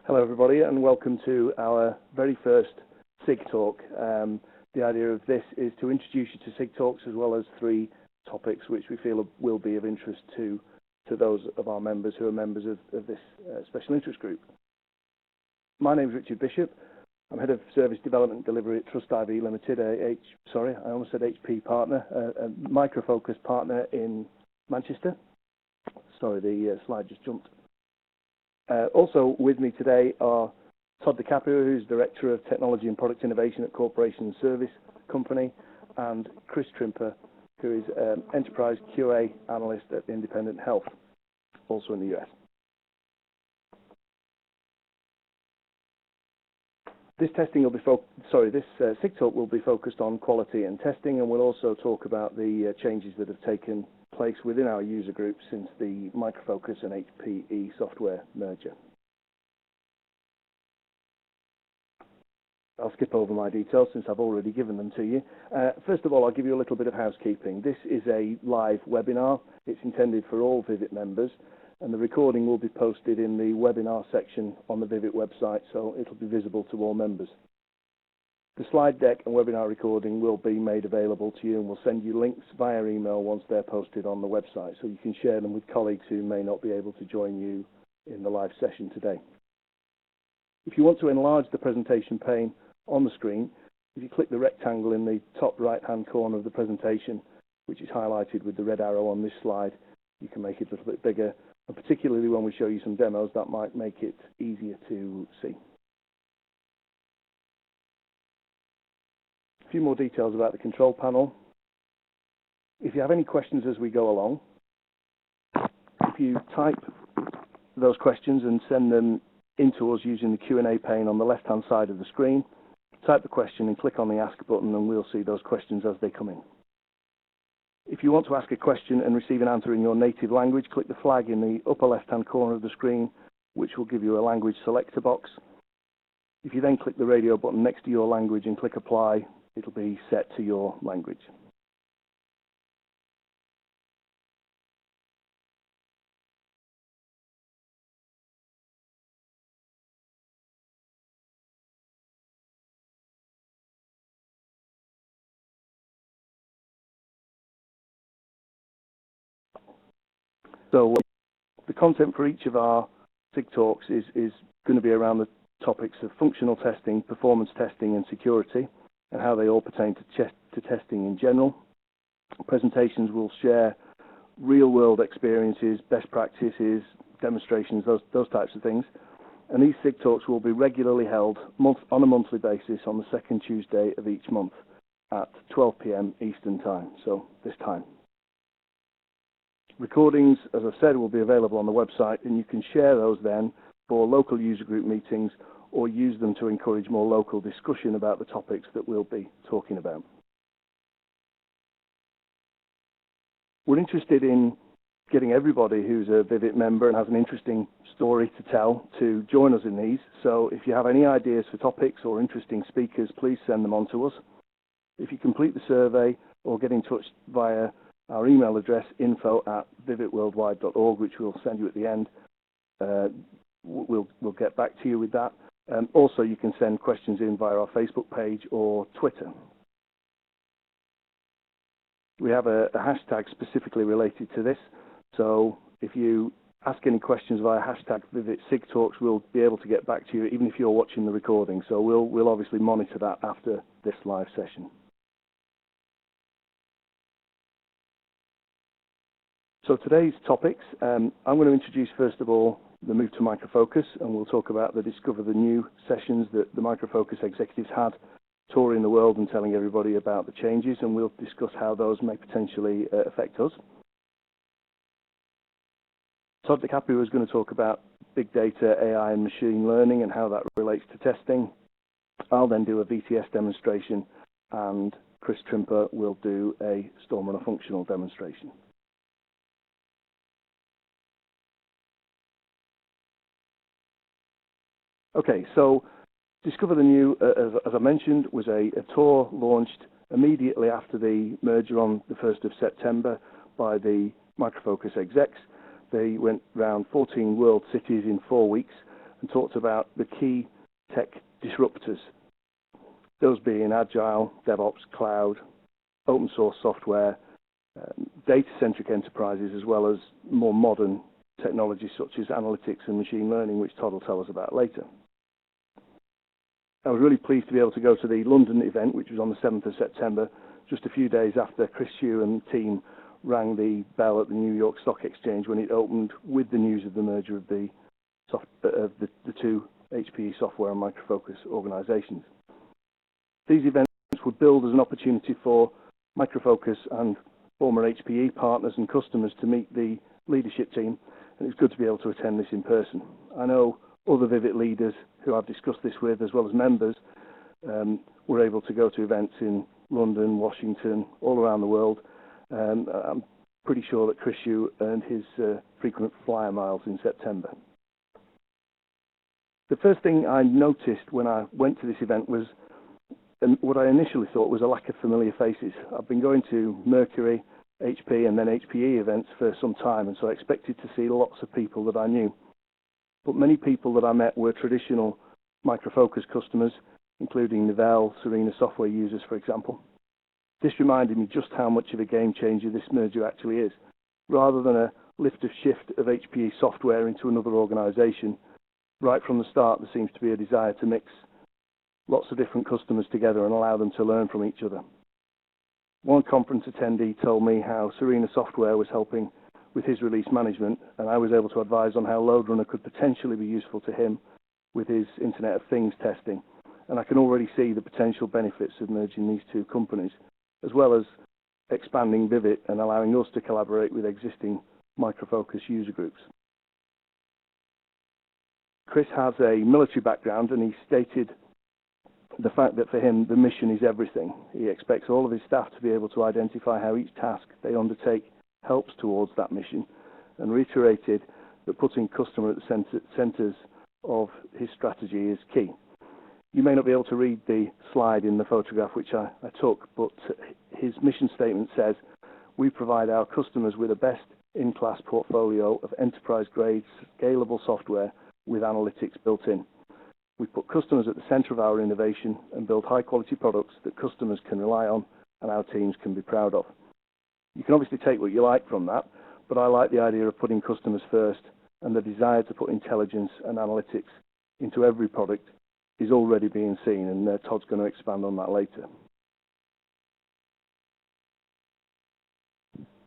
Hello everybody and welcome to our very first SIG talk. The idea of this is to introduce you to SIG talks as well as three topics which we feel will be of interest to those of our members who are members of this special interest group. My name is Richard Bishop. I'm Head of Service Development Delivery at Trust IV Limited, I almost said HP partner, a Micro Focus partner in Manchester. Sorry, the slide just jumped. Also with me today are Todd DeCaprio, who's Director of Technology and Product Innovation at Corporation and Service Company, and Chris Trimper, who is Enterprise QA Analyst at Independent Health, also in the US. This SIG talk will be focused on quality and testing, and we'll also talk about the changes that have taken place within our user group since the Micro Focus and HPE software merger. I'll skip over my details since I've already given them to you. First of all, I'll give you a little bit of housekeeping. This is a live webinar. It's intended for all Vivit members, and the recording will be posted in the webinar section on the Vivit website, so it'll be visible to all members. The slide deck and webinar recording will be made available to you, and we'll send you links via email once they're posted on the website, so you can share them with colleagues who may not be able to join you in the live session today. If you want to enlarge the presentation pane on the screen, if you click the rectangle in the top right-hand corner of the presentation, which is highlighted with the red arrow on this slide, you can make it a little bit bigger, and particularly when we show you some demos, that might make it easier to see. A few more details about the control panel. If you have any questions as we go along, if you type those questions and send them into us using the Q&A pane on the left-hand side of the screen, type the question and click on the Ask button, and we'll see those questions as they come in. If you want to ask a question and receive an answer in your native language, click the flag in the upper left-hand corner of the screen, which will give you a language selector box. If you then click the radio button next to your language and click Apply, it'll be set to your language. So the content for each of our SIG talks is going to be around the topics of functional testing, performance testing, and security, and how they all pertain to testing in general. Presentations will share real-world experiences, best practices, demonstrations, those types of things. And these SIG talks will be regularly held on a monthly basis on the second Tuesday of each month at 12 p.m. Eastern Time, so this time. Recordings, as I said, will be available on the website, and you can share those then for local user group meetings or use them to encourage more local discussion about the topics that we'll be talking about. We're interested in getting everybody who's a Vivit member and has an interesting story to tell to join us in these. So if you have any ideas for topics or interesting speakers, please send them on to us. If you complete the survey or get in touch via our email address, info@vivitworldwide.org, which we'll send you at the end, we'll get back to you with that. Also, you can send questions in via our Facebook page or Twitter. We have a hashtag specifically related to this, so if you ask any questions via hashtag #VivitSigTalks, we'll be able to get back to you even if you're watching the recording. So we'll obviously monitor that after this live session. So today's topics, I'm going to introduce first of all the move to Micro Focus, and we'll talk about the Discover the New sessions that the Micro Focus executives had touring the world and telling everybody about the changes, and we'll discuss how those may potentially affect us. Todd DeCaprio is going to talk about big data, AI, and machine learning and how that relates to testing. I'll then do a VTS demonstration, and Chris Trimper will do a Storm Runner functional demonstration. Okay, so Discover the New, as I mentioned, was a tour launched immediately after the merger on the 1st of September by the Micro Focus execs. They went around 14 world cities in 4 weeks, and talked about the key tech disruptors, those being agile, DevOps, cloud, open source software, data-centric enterprises, as well as more modern technologies such as analytics and machine learning, which Todd will tell us about later. I was really pleased to be able to go to the London event, which was on the 7th of September, just a few days after Chris Hugh and the team rang the bell at the New York Stock Exchange when it opened with the news of the merger of the two HPE software and Micro Focus organizations. These events would build as an opportunity for Micro Focus and former HPE partners and customers to meet the leadership team, and it's good to be able to attend this in person. I know other Vivid leaders who I've discussed this with, as well as members, were able to go to events in London, Washington, all around the world. I'm pretty sure that Chris Hugh earned his frequent flyer miles in September. The first thing I noticed when I went to this event was what I initially thought was a lack of familiar faces. I've been going to Mercury, HP, and then HPE events for some time, and so I expected to see lots of people that I knew. But many people that I met were traditional Micro Focus customers, including Novell, Serena software users, for example. This reminded me just how much of a game changer this merger actually is. Rather than a lift and shift of HPE software into another organization, right from the start there seems to be a desire to mix lots of different customers together and allow them to learn from each other. One conference attendee told me how Serena software was helping with his release management, and I was able to advise on how LoadRunner could potentially be useful to him with his Internet of Things testing. And I can already see the potential benefits of merging these two companies, as well as expanding Vivid and allowing us to collaborate with existing Micro Focus user groups. Chris has a military background, and he stated the fact that for him the mission is everything. He expects all of his staff to be able to identify how each task they undertake helps towards that mission, and reiterated that putting customer at the centres of his strategy is key. You may not be able to read the slide in the photograph which I took, but his mission statement says, "We provide our customers with a best-in-class portfolio of enterprise-grade, scalable software with analytics built in. We put customers at the centre of our innovation and build high-quality products that customers can rely on and our teams can be proud of." You can obviously take what you like from that, but I like the idea of putting customers first, and the desire to put intelligence and analytics into every product is already being seen, and Todd's going to expand on that later.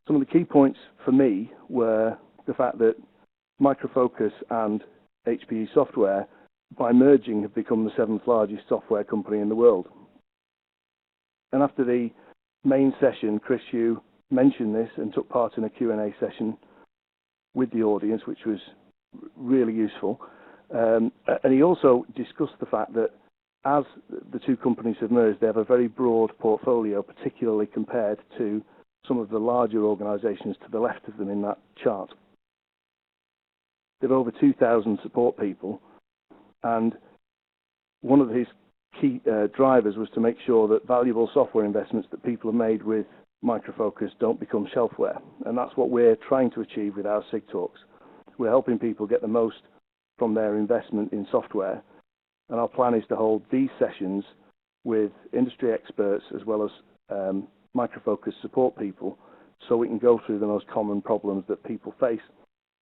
Some of the key points for me were the fact that Micro Focus and HPE Software, by merging, have become the 7th largest software company in the world. And after the main session, Chris Hugh mentioned this and took part in a Q&A session with the audience, which was really useful. And he also discussed the fact that as the two companies have merged, they have a very broad portfolio, particularly compared to some of the larger organizations to the left of them in that chart. There are over 2,000 support people, and one of his key drivers was to make sure that valuable software investments that people have made with Micro Focus don't become shelfware. And that's what we're trying to achieve with our SIG talks. We're helping people get the most from their investment in software. And our plan is to hold these sessions with industry experts as well as Micro Focus support people, so we can go through the most common problems that people face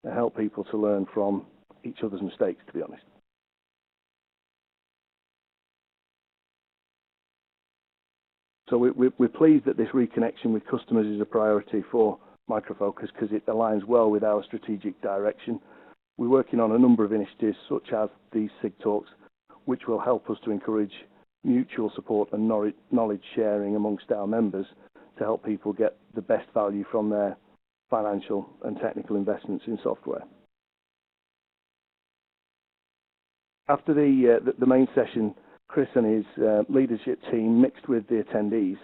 and help people to learn from each other's mistakes, to be honest. So we're pleased that this reconnection with customers is a priority for Micro Focus because it aligns well with our strategic direction. We're working on a number of initiatives such as these SIG talks, which will help us to encourage mutual support and knowledge sharing amongst our members to help people get the best value from their financial and technical investments in software. After the main session, Chris and his leadership team mixed with the attendees,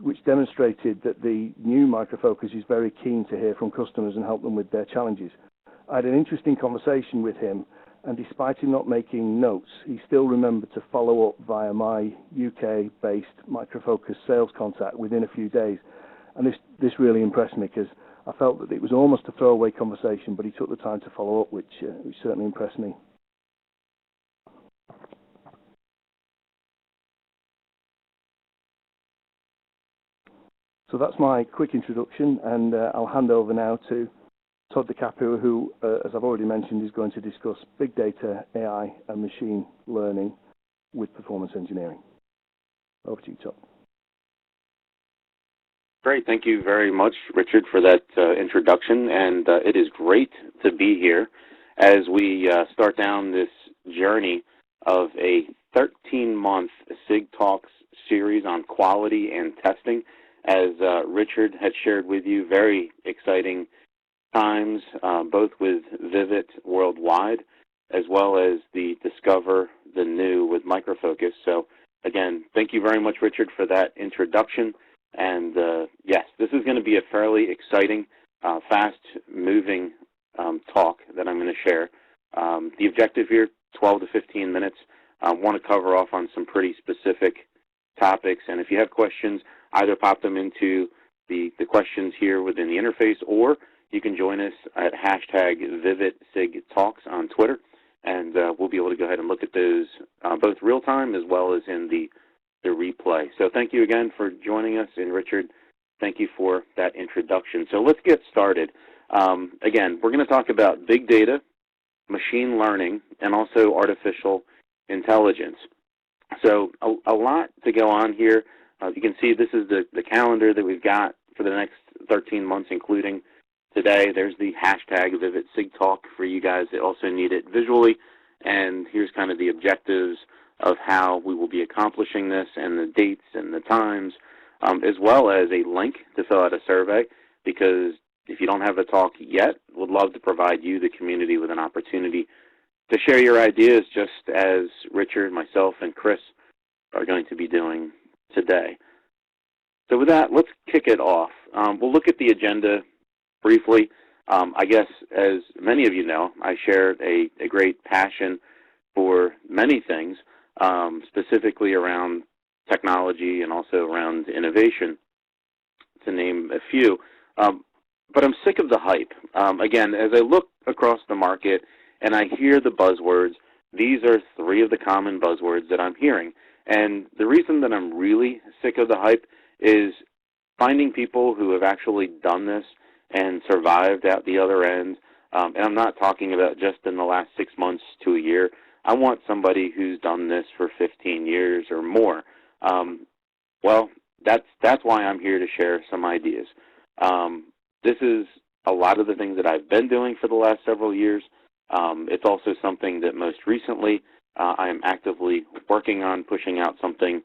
which demonstrated that the new Micro Focus is very keen to hear from customers and help them with their challenges. I had an interesting conversation with him, and despite him not making notes, he still remembered to follow up via my UK-based Micro Focus sales contact within a few days. And this really impressed me because I felt that it was almost a throwaway conversation, but he took the time to follow up, which certainly impressed me. So that's my quick introduction, and I'll hand over now to Todd DeCaprio, who, as I've already mentioned, is going to discuss big data, AI, and machine learning with performance engineering. Over to you, Todd. Great. Thank you very much, Richard, for that introduction. And it is great to be here as we start down this journey of a 13-month SIG Talks series on quality and testing. As Richard had shared with you, very exciting times, both with Vivit worldwide, as well as the Discover the New with Micro Focus. So again, thank you very much, Richard, for that introduction. And yes, this is going to be a fairly exciting, fast-moving talk that I'm going to share. The objective here, 12 to 15 minutes. I want to cover off on some pretty specific topics. And if you have questions, either pop them into the questions here within the interface, or you can join us at hashtag VivitSigTalks on Twitter, and we'll be able to go ahead and look at those both real-time as well as in the replay. So thank you again for joining us, and Richard, thank you for that introduction. So let's get started. Again, we're going to talk about big data, machine learning, and also artificial intelligence. So a lot to go on here. You can see this is the calendar that we've got for the next 13 months, including today. There's the hashtag VivitSigTalk for you guys that also need it visually. And here's kind of the objectives of how we will be accomplishing this, and the dates and the times, as well as a link to fill out a survey, because if you don't have a talk yet, would love to provide you, the community, with an opportunity to share your ideas, just as Richard, myself, and Chris are going to be doing today. So with that, let's kick it off. We'll look at the agenda briefly. I guess, as many of you know, I share a great passion for many things, specifically around technology and also around innovation, to name a few. But I'm sick of the hype. Again, as I look across the market and I hear the buzzwords, these are three of the common buzzwords that I'm hearing. And the reason that I'm really sick of the hype is finding people who have actually done this and survived out the other end. And I'm not talking about just in the last 6 months to a year. I want somebody who's done this for 15 years or more. Well, that's why I'm here to share some ideas. This is a lot of the things that I've been doing for the last several years. It's also something that most recently I am actively working on, pushing out something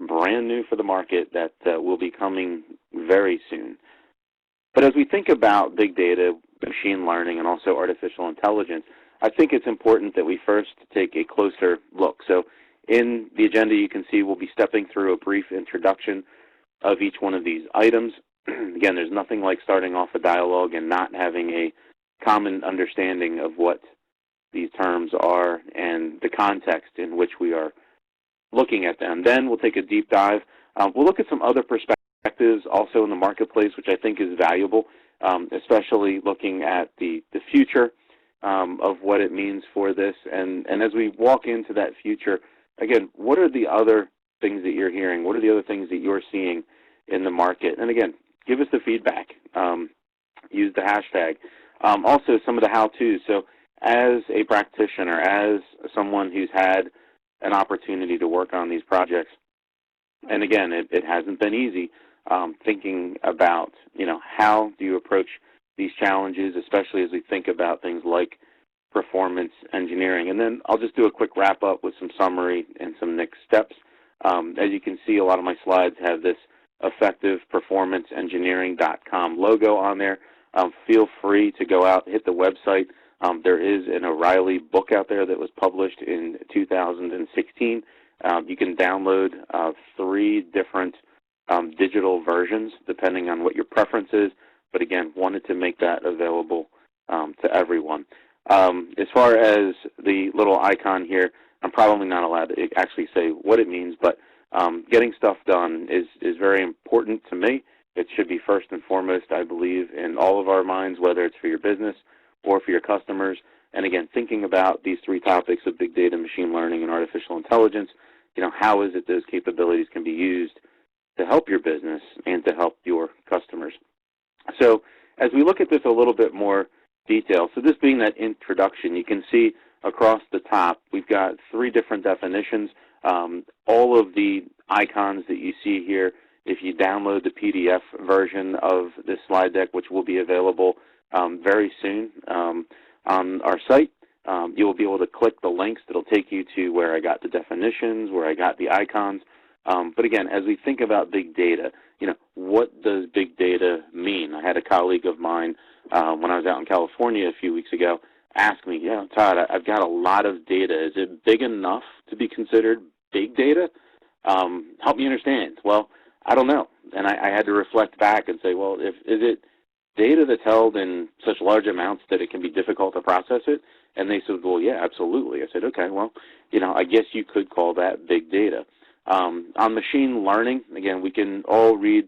brand new for the market that will be coming very soon. But as we think about big data, machine learning, and also artificial intelligence, I think it's important that we first take a closer look. So in the agenda, you can see we'll be stepping through a brief introduction of each one of these items. Again, there's nothing like starting off a dialogue and not having a common understanding of what these terms are and the context in which we are looking at them. Then we'll take a deep dive. We'll look at some other perspectives also in the marketplace, which I think is valuable, especially looking at the future of what it means for this. And as we walk into that future, again, what are the other things that you're hearing? What are the other things that you're seeing in the market? And again, give us the feedback. Use the hashtag. Also, some of the how-tos. So as a practitioner, as someone who's had an opportunity to work on these projects, and again, it hasn't been easy, thinking about, how do you approach these challenges, especially as we think about things like performance engineering. And then I'll just do a quick wrap-up with some summary and some next steps. As you can see, a lot of my slides have this effectiveperformanceengineering.com logo on there. Feel free to go out, hit the website. There is an O'Reilly book out there that was published in 2016. You can download 3 different digital versions depending on what your preference is, but again, wanted to make that available to everyone. As far as the little icon here, I'm probably not allowed to actually say what it means, but getting stuff done is very important to me. It should be first and foremost, I believe, in all of our minds, whether it's for your business or for your customers. And again, thinking about these 3 topics of big data, machine learning, and artificial intelligence, how is it those capabilities can be used to help your business and to help your customers. So as we look at this a little bit more detail, so this being that introduction, you can see across the top we've got 3 different definitions. All of the icons that you see here, if you download the PDF version of this slide deck, which will be available very soon on our site, you will be able to click the links that will take you to where I got the definitions, where I got the icons. But again, as we think about big data, what does big data mean? I had a colleague of mine when I was out in California a few weeks ago ask me, Todd, I've got a lot of data. Is it big enough to be considered big data? Help me understand. Well, I don't know. And I had to reflect back and say, well, is it data that's held in such large amounts that it can be difficult to process it? And they said, well, yeah, absolutely. I said, okay, well, I guess you could call that big data. On machine learning, again, we can all read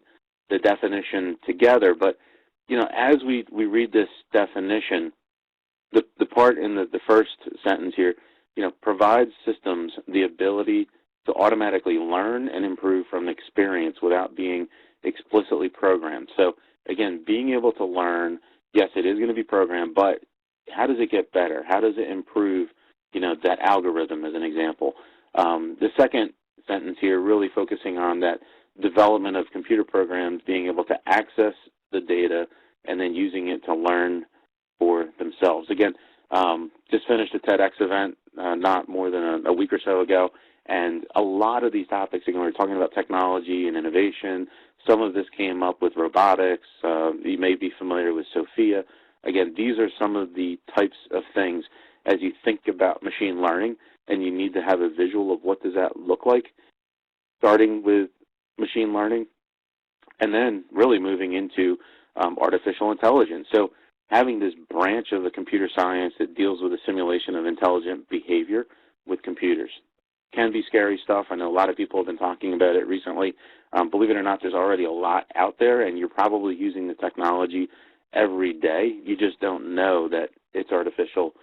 the definition together, but, as we read this definition, the part in the first sentence here, provides systems the ability to automatically learn and improve from experience without being explicitly programmed. So, again, being able to learn, yes, it is going to be programmed, but how does it get better? How does it improve, that algorithm as an example? The second sentence here really focusing on that development of computer programs being able to access the data and then using it to learn for themselves. Again, just finished a TEDx event not more than a week or so ago, and a lot of these topics, again, we're talking about technology and innovation. Some of this came up with robotics. You may be familiar with Sophia. Again, these are some of the types of things as you think about machine learning, and you need to have a visual of what does that look like, starting with machine learning, and then really moving into artificial intelligence. So having this branch of the computer science that deals with the simulation of intelligent behavior with computers can be scary stuff. I know a lot of people have been talking about it recently. Believe it or not, there's already a lot out there, and you're probably using the technology every day. You just don't know that it's artificial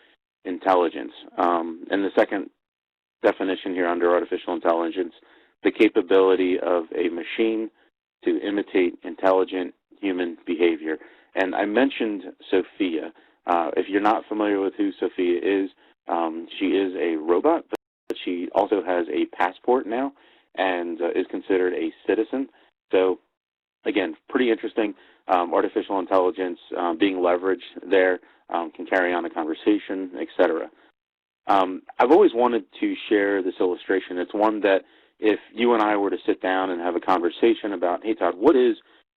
intelligence. And the second definition here under artificial intelligence, the capability of a machine to imitate intelligent human behavior. And I mentioned Sophia. If you're not familiar with who Sophia is, she is a robot, but she also has a passport now and is considered a citizen. So, again, pretty interesting. Artificial intelligence being leveraged there, can carry on a conversation, etc. I've always wanted to share this illustration. It's one that if you and I were to sit down and have a conversation about, hey, Todd, what is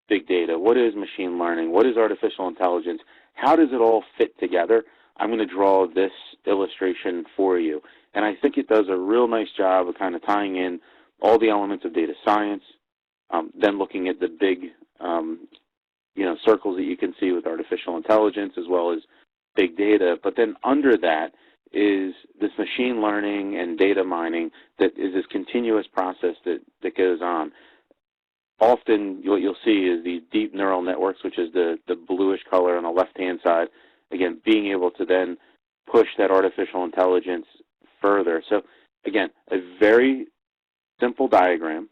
big data? What is machine learning? What is artificial intelligence? How does it all fit together? I'm going to draw this illustration for you. And I think it does a real nice job of kind of tying in all the elements of data science, then looking at the big circles that you can see with artificial intelligence as well as big data. But then under that is this machine learning and data mining that is this continuous process that goes on. Often what you'll see is these deep neural networks, which is the bluish color on the left-hand side, again, being able to then push that artificial intelligence further. So, again, a very simple diagram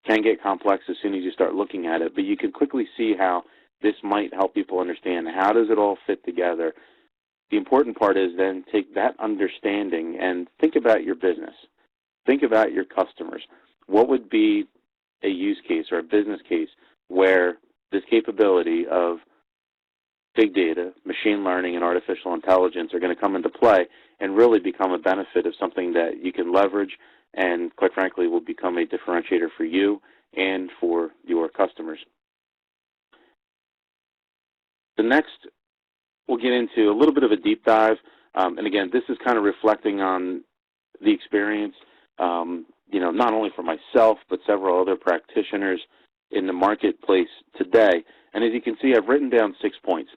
can get complex as soon as you start looking at it, but you can quickly see how this might help people understand how does it all fit together. The important part is then take that understanding and think about your business. Think about your customers. What would be a use case or a business case where this capability of big data, machine learning, and artificial intelligence are going to come into play and really become a benefit of something that you can leverage and, quite frankly, will become a differentiator for you and for your customers. The next, we'll get into a little bit of a deep dive. And again, this is kind of reflecting on the experience, not only for myself, but several other practitioners in the marketplace today. And as you can see, I've written down 6 points.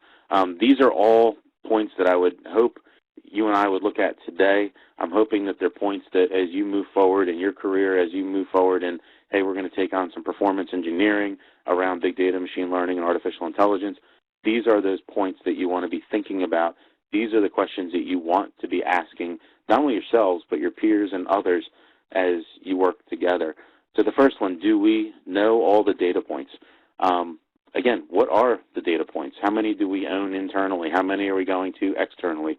These are all points that I would hope you and I would look at today. I'm hoping that they're points that as you move forward in your career, as you move forward in, hey, we're going to take on some performance engineering around big data, machine learning, and artificial intelligence. These are those points that you want to be thinking about. These are the questions that you want to be asking, not only yourselves, but your peers and others as you work together. So the first one, do we know all the data points? Again, what are the data points? How many do we own internally? How many are we going to externally?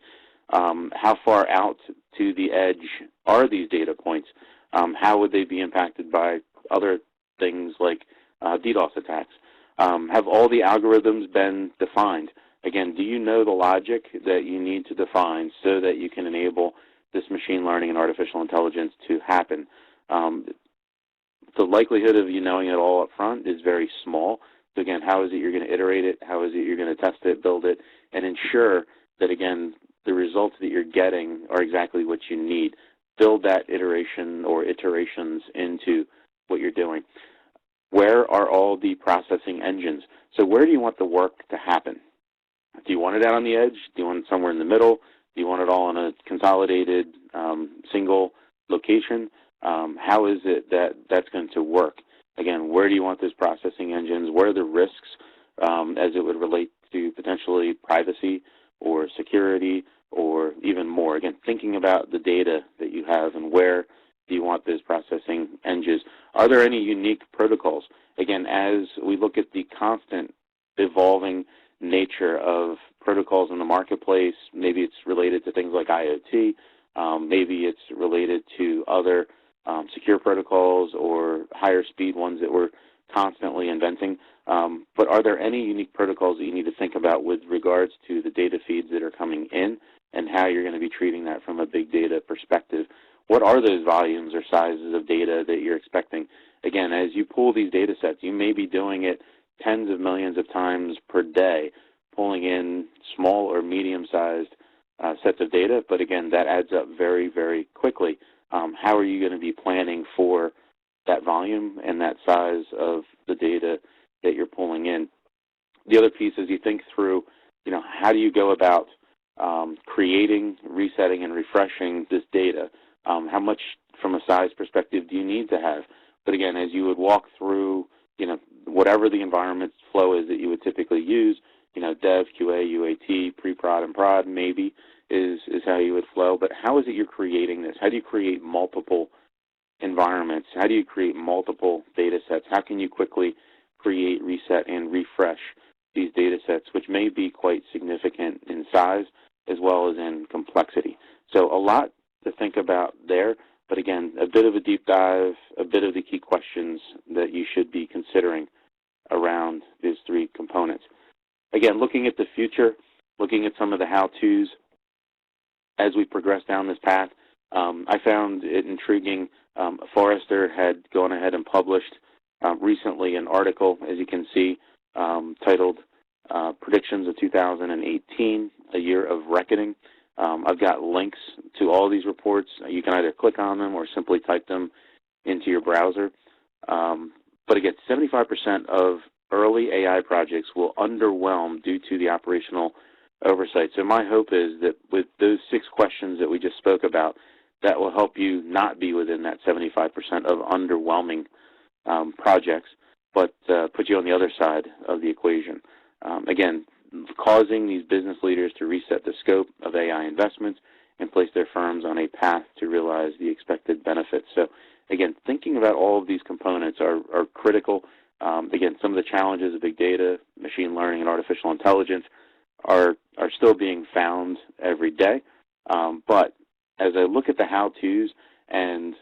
How far out to the edge are these data points? How would they be impacted by other things like DDoS attacks? Have all the algorithms been defined? Again, do you know the logic that you need to define so that you can enable this machine learning and artificial intelligence to happen? The likelihood of you knowing it all up front is very small. So again, how is it you're going to iterate it? How is it you're going to test it, build it, and ensure that, again, the results that you're getting are exactly what you need? Build that iteration or iterations into what you're doing. Where are all the processing engines? So where do you want the work to happen? Do you want it out on the edge? Do you want it somewhere in the middle? Do you want it all in a consolidated single location? How is it that that's going to work? Again, where do you want those processing engines? What are the risks as it would relate to potentially privacy or security or even more? Again, thinking about the data that you have and where do you want those processing engines. Are there any unique protocols? Again, as we look at the constant evolving nature of protocols in the marketplace, maybe it's related to things like IoT, maybe it's related to other secure protocols or higher speed ones that we're constantly inventing. But are there any unique protocols that you need to think about with regards to the data feeds that are coming in and how you're going to be treating that from a big data perspective? What are those volumes or sizes of data that you're expecting? Again, as you pull these data sets, you may be doing it tens of millions of times per day, pulling in small or medium-sized sets of data, but again, that adds up very, very quickly. How are you going to be planning for that volume and that size of the data that you're pulling in? The other piece is you think through, how do you go about creating, resetting, and refreshing this data? How much from a size perspective do you need to have? But again, as you would walk through, whatever the environment flow is that you would typically use, dev, QA, UAT, pre-prod, and prod maybe is how you would flow. But how is it you're creating this? How do you create multiple environments? How do you create multiple data sets? How can you quickly create, reset, and refresh these data sets, which may be quite significant in size as well as in complexity? So a lot to think about there, but again, a bit of a deep dive, a bit of the key questions that you should be considering around these three components. Again, looking at the future, looking at some of the how-tos as we progress down this path, I found it intriguing. Forrester had gone ahead and published recently an article, as you can see, titled Predictions of 2018, A Year of Reckoning. I've got links to all these reports. You can either click on them or simply type them into your browser. But again, 75% of early AI projects will underwhelm due to the operational oversight. So my hope is that with those 6 questions that we just spoke about, that will help you not be within that 75% of underwhelming projects, but put you on the other side of the equation. Again, causing these business leaders to reset the scope of AI investments and place their firms on a path to realize the expected benefits. So again, thinking about all of these components are critical. Again, some of the challenges of big data, machine learning, and artificial intelligence are still being found every day. But as I look at the how-tos and,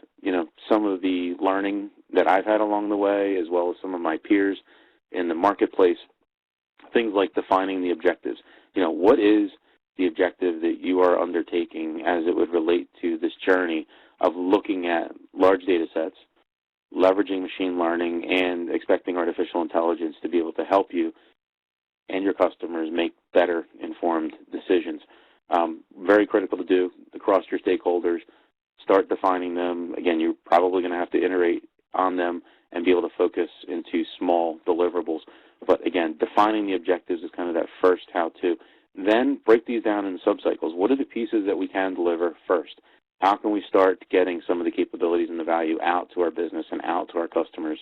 some of the learning that I've had along the way, as well as some of my peers in the marketplace, things like defining the objectives. What is the objective that you are undertaking as it would relate to this journey of looking at large data sets, leveraging machine learning, and expecting artificial intelligence to be able to help you and your customers make better informed decisions? Very critical to do across your stakeholders. Start defining them. Again, you're probably going to have to iterate on them and be able to focus into small deliverables. But again, defining the objectives is kind of that first how-to. Then break these down in subcycles. What are the pieces that we can deliver first? How can we start getting some of the capabilities and the value out to our business and out to our customers?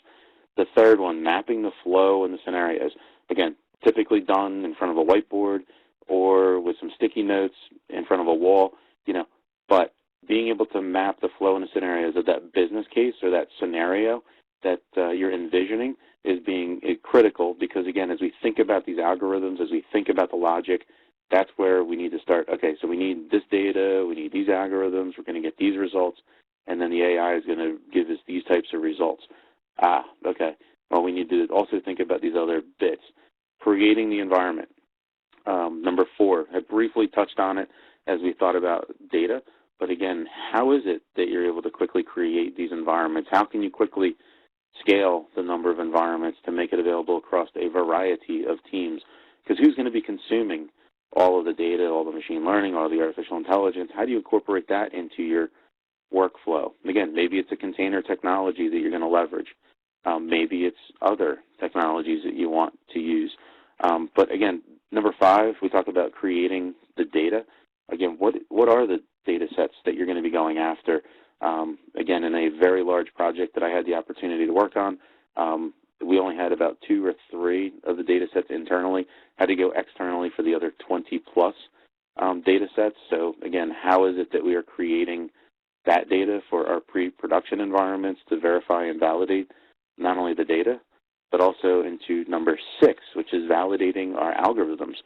The third one, mapping the flow and the scenarios. Again, typically done in front of a whiteboard or with some sticky notes in front of a wall, but being able to map the flow and the scenarios of that business case or that scenario that you're envisioning is being critical, because, again, as we think about these algorithms, as we think about the logic, that's where we need to start. Okay, so we need this data, we need these algorithms, we're going to get these results, and then the AI is going to give us these types of results. Okay. Well, we need to also think about these other bits. Creating the environment. Number 4, I briefly touched on it as we thought about data, but again, how is it that you're able to quickly create these environments? How can you quickly scale the number of environments to make it available across a variety of teams? Because who's going to be consuming all of the data, all the machine learning, all the artificial intelligence? How do you incorporate that into your workflow? Again, maybe it's a container technology that you're going to leverage. Maybe it's other technologies that you want to use. But again, number 5, we talked about creating the data. Again, what are the data sets that you're going to be going after? Again, in a very large project that I had the opportunity to work on, we only had about 2 or 3 of the data sets internally. Had to go externally for the other 20-plus data sets. So again, how is it that we are creating that data for our pre-production environments to verify and validate not only the data, but also into number 6, which is validating our algorithms.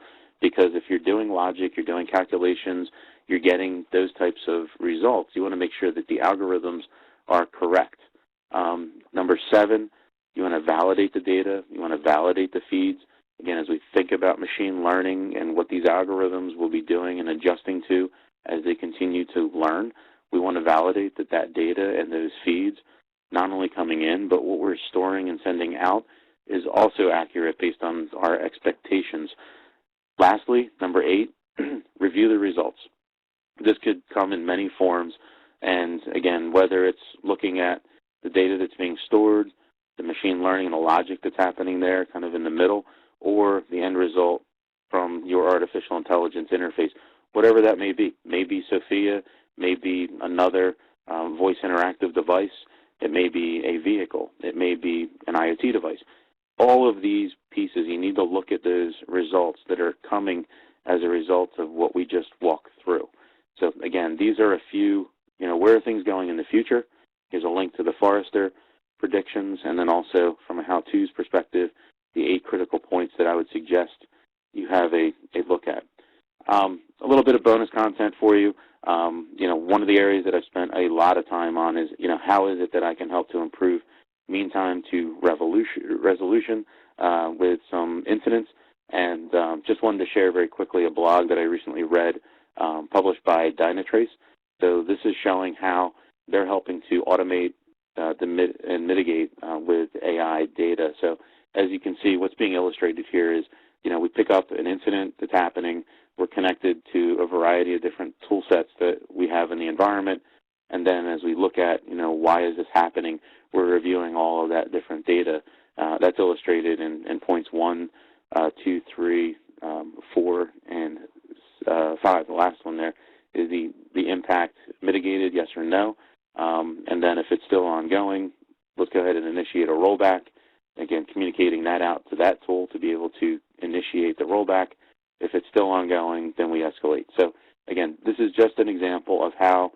Because if you're doing logic, you're doing calculations, you're getting those types of results, you want to make sure that the algorithms are correct. Number 7, you want to validate the data, you want to validate the feeds. Again, as we think about machine learning and what these algorithms will be doing and adjusting to as they continue to learn, we want to validate that that data and those feeds, not only coming in, but what we're storing and sending out is also accurate based on our expectations. Lastly, number 8, review the results. This could come in many forms, and again, whether it's looking at the data that's being stored, the machine learning and the logic that's happening there, kind of in the middle, or the end result from your artificial intelligence interface, whatever that may be. Maybe Sophia, maybe another voice interactive device, it may be a vehicle, it may be an IoT device. All of these pieces, you need to look at those results that are coming as a result of what we just walked through. So again, these are a few, where are things going in the future? Here's a link to the Forrester predictions, and then also from a how-to's perspective, the 8 critical points that I would suggest you have a look at. A little bit of bonus content for you. One of the areas that I've spent a lot of time on is, how is it that I can help to improve mean time to resolution with some incidents. And just wanted to share very quickly a blog that I recently read published by Dynatrace. So this is showing how they're helping to automate and mitigate with AI data. So as you can see, what's being illustrated here is, we pick up an incident that's happening. We're connected to a variety of different tool sets that we have in the environment. And then as we look at, why is this happening, we're reviewing all of that different data. That's illustrated in points 1, 2, 3, 4, and 5. The last one there is the impact mitigated, yes or no. And then if it's still ongoing, let's go ahead and initiate a rollback. Again, communicating that out to that tool to be able to initiate the rollback. If it's still ongoing, then we escalate. So again, this is just an example of how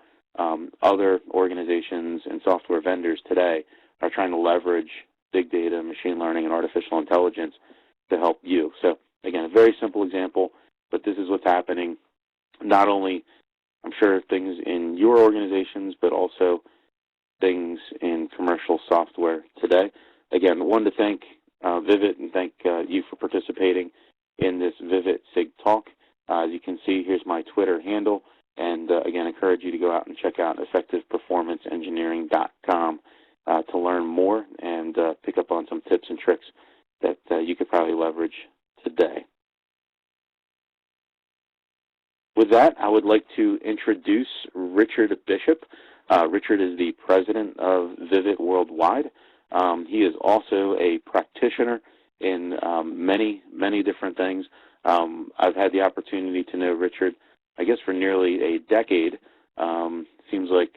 other organizations and software vendors today are trying to leverage big data, machine learning, and artificial intelligence to help you. So again, a very simple example, but this is what's happening, not only, I'm sure, things in your organizations, but also things in commercial software today. Again, I wanted to thank Vivit and thank you for participating in this Vivit SIG talk. As you can see, here's my Twitter handle. And again, encourage you to go out and check out effectiveperformanceengineering.com to learn more and pick up on some tips and tricks that you could probably leverage today. With that, I would like to introduce Richard Bishop. Richard is the president of Vivit Worldwide. He is also a practitioner in many, many different things. I've had the opportunity to know Richard, I guess, for nearly a decade. Seems like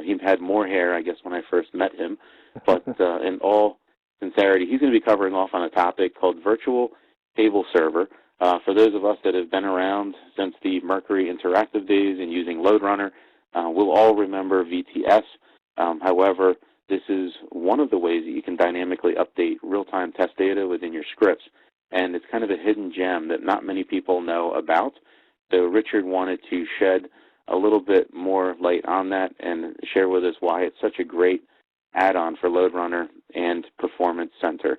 he had more hair, I guess, when I first met him. But in all sincerity, he's going to be covering off on a topic called virtual table server. For those of us that have been around since the Mercury Interactive days and using LoadRunner, we'll all remember VTS. However, this is one of the ways that you can dynamically update real-time test data within your scripts. And it's kind of a hidden gem that not many people know about. So Richard wanted to shed a little bit more light on that and share with us why it's such a great add-on for LoadRunner and Performance Center.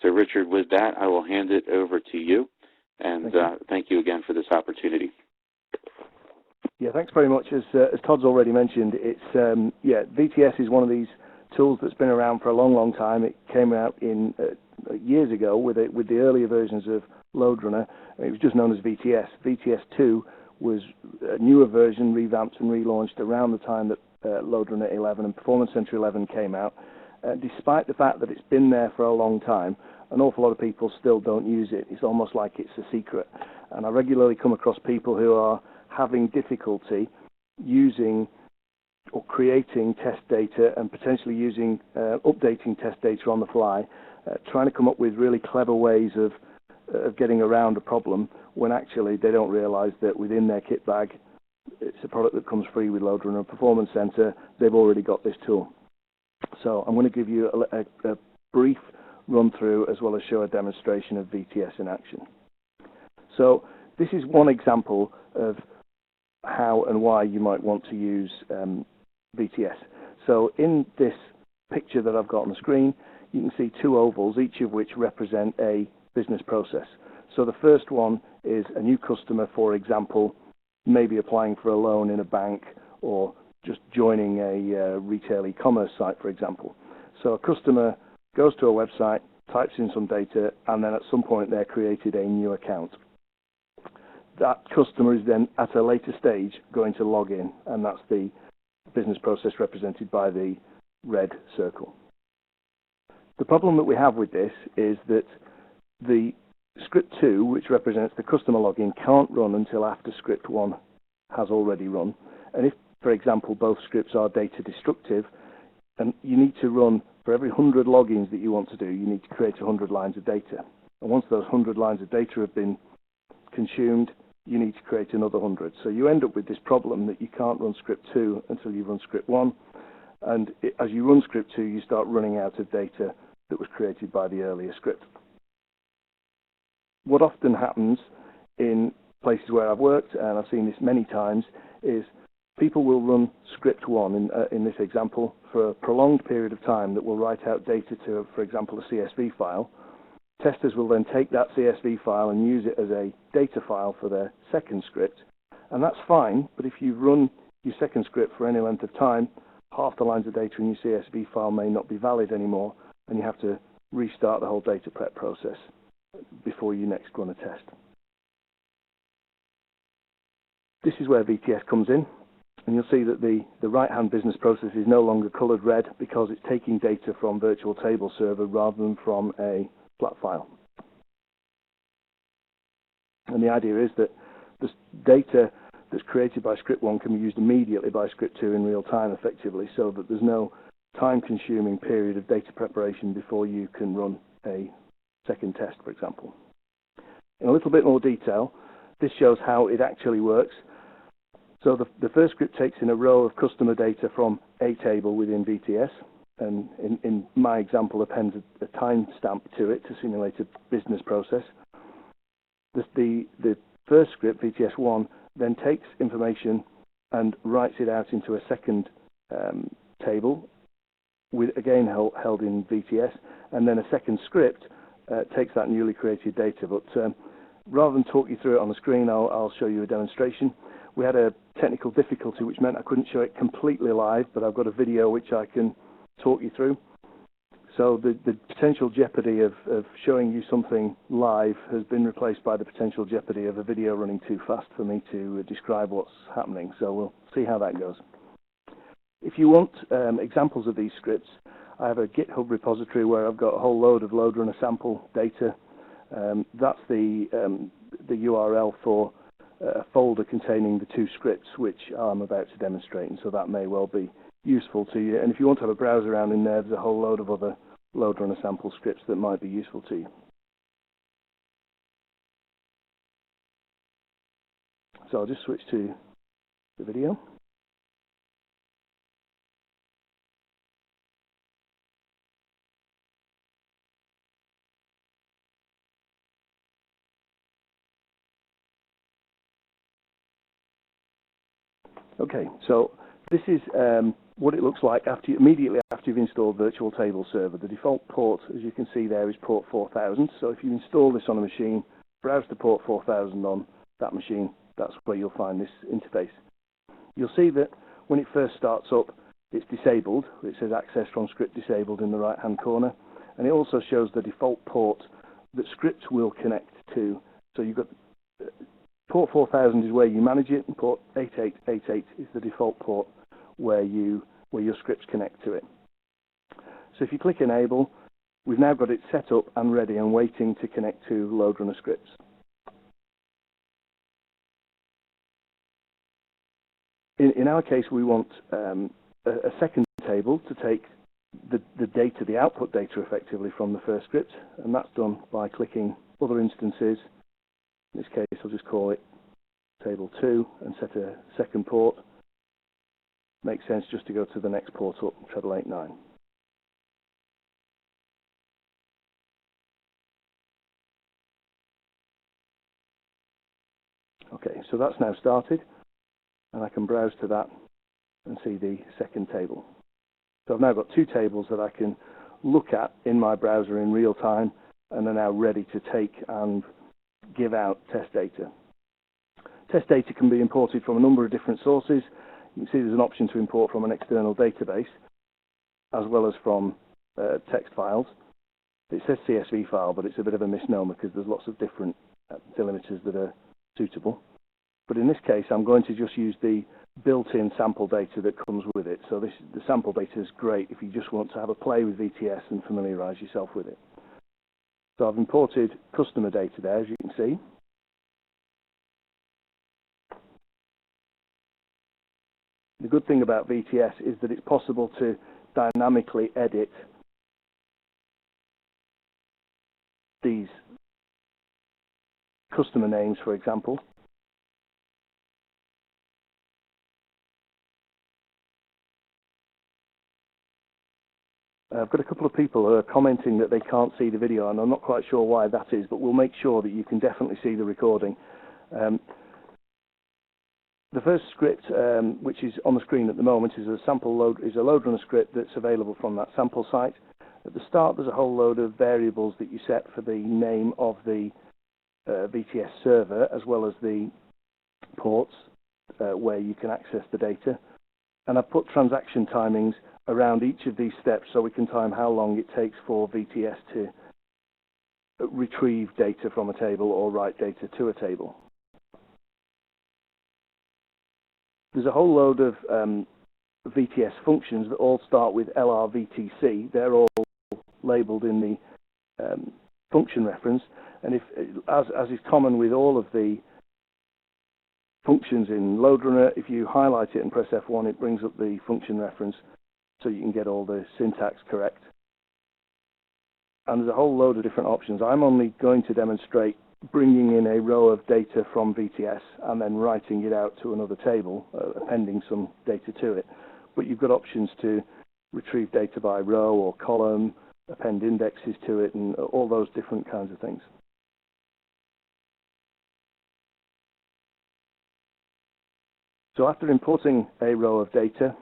So Richard, with that, I will hand it over to you. And thank you again for this opportunity. Yeah, thanks very much. As Todd's already mentioned, it's VTS is one of these tools that's been around for a long, long time. It came out in years ago with the earlier versions of LoadRunner. It was just known as VTS. VTS 2 was a newer version, revamped and relaunched around the time that LoadRunner 11 and Performance Center 11 came out. Despite the fact that it's been there for a long time, an awful lot of people still don't use it. It's almost like it's a secret. And I regularly come across people who are having difficulty using or creating test data and potentially using updating test data on the fly, trying to come up with really clever ways of getting around a problem when actually they don't realize that within their kit bag, it's a product that comes free with LoadRunner and Performance Center. They've already got this tool. So I'm going to give you a brief run through as well as show a demonstration of VTS in action. So this is one example of how and why you might want to use VTS. So in this picture that I've got on the screen, you can see two ovals, each of which represent a business process. So the first one is a new customer, for example, maybe applying for a loan in a bank or just joining a retail e-commerce site, for example. So a customer goes to a website, types in some data, and then at some point they're created a new account. That customer is then at a later stage going to log in, and that's the business process represented by the red circle. The problem that we have with this is that the script 2, which represents the customer login, can't run until after script 1 has already run. And if, for example, both scripts are data destructive, and you need to run for every 100 logins that you want to do, you need to create 100 lines of data. And once those 100 lines of data have been consumed, you need to create another 100. So you end up with this problem that you can't run script 2 until you run script 1. And as you run script 2, you start running out of data that was created by the earlier script. What often happens in places where I've worked, and I've seen this many times, is people will run script 1 in this example for a prolonged period of time that will write out data to, for example, a CSV file. Testers will then take that CSV file and use it as a data file for their second script. And that's fine, but if you've run your second script for any length of time, half the lines of data in your CSV file may not be valid anymore, and you have to restart the whole data prep process before you next run a test. This is where VTS comes in, and you'll see that the right-hand business process is no longer colored red because it's taking data from virtual table server rather than from a flat file. And the idea is that this data that's created by script 1 can be used immediately by script 2 in real time effectively, so that there's no time-consuming period of data preparation before you can run a second test, for example. In a little bit more detail, this shows how it actually works. So the first script takes in a row of customer data from a table within VTS, and in my example appends a timestamp to it to simulate a business process. The first script, VTS 1, then takes information and writes it out into a second table, with again held in VTS, and then a second script takes that newly created data. But rather than talk you through it on the screen, I'll show you a demonstration. We had a technical difficulty which meant I couldn't show it completely live, but I've got a video which I can talk you through. So the potential jeopardy of showing you something live has been replaced by the potential jeopardy of a video running too fast for me to describe what's happening. So we'll see how that goes. If you want examples of these scripts, I have a GitHub repository where I've got a whole load of LoadRunner sample data. That's the URL for a folder containing the two scripts which I'm about to demonstrate, and so that may well be useful to you. And if you want to have a browse around in there, there's a whole load of other LoadRunner sample scripts that might be useful to you. So I'll just switch to the video. Okay, so this is what it looks like immediately after you've installed Virtual Table Server. The default port, as you can see there, is port 4000. So if you install this on a machine, browse to port 4000 on that machine, that's where you'll find this interface. You'll see that when it first starts up, it's disabled. It says access from script disabled in the right-hand corner. And it also shows the default port that scripts will connect to. So you've got port 4000 is where you manage it, and port 8888 is the default port where your scripts connect to it. So if you click Enable, we've now got it set up and ready and waiting to connect to load runner scripts. In our case, we want a second table to take the data, the output data effectively from the first script, and that's done by clicking Other Instances. In this case, I'll just call it Table 2 and set a second port. Makes sense just to go to the next port up, treble 89. Okay, so that's now started, and I can browse to that and see the second table. So I've now got two tables that I can look at in my browser in real time, and are now ready to take and give out test data. Test data can be imported from a number of different sources. You can see there's an option to import from an external database, as well as from text files. It says CSV file, but it's a bit of a misnomer because there's lots of different delimiters that are suitable. But in this case, I'm going to just use the built-in sample data that comes with it. So the sample data is great if you just want to have a play with VTS and familiarize yourself with it. So I've imported customer data there, as you can see. The good thing about VTS is that it's possible to dynamically edit these customer names, for example. I've got a couple of people who are commenting that they can't see the video, and I'm not quite sure why that is, but we'll make sure that you can definitely see the recording. The first script, which is on the screen at the moment, is a load runner script that's available from that sample site. At the start, there's a whole load of variables that you set for the name of the VTS server, as well as the ports where you can access the data. And I've put transaction timings around each of these steps so we can time how long it takes for VTS to retrieve data from a table or write data to a table. There's a whole load of VTS functions that all start with LRVTC. They're all labeled in the function reference, and as is common with all of the functions in LoadRunner, if you highlight it and press F1, it brings up the function reference so you can get all the syntax correct. And there's a whole load of different options. I'm only going to demonstrate bringing in a row of data from VTS and then writing it out to another table, appending some data to it. But you've got options to retrieve data by row or column, append indexes to it, and all those different kinds of things. So after importing a row of data,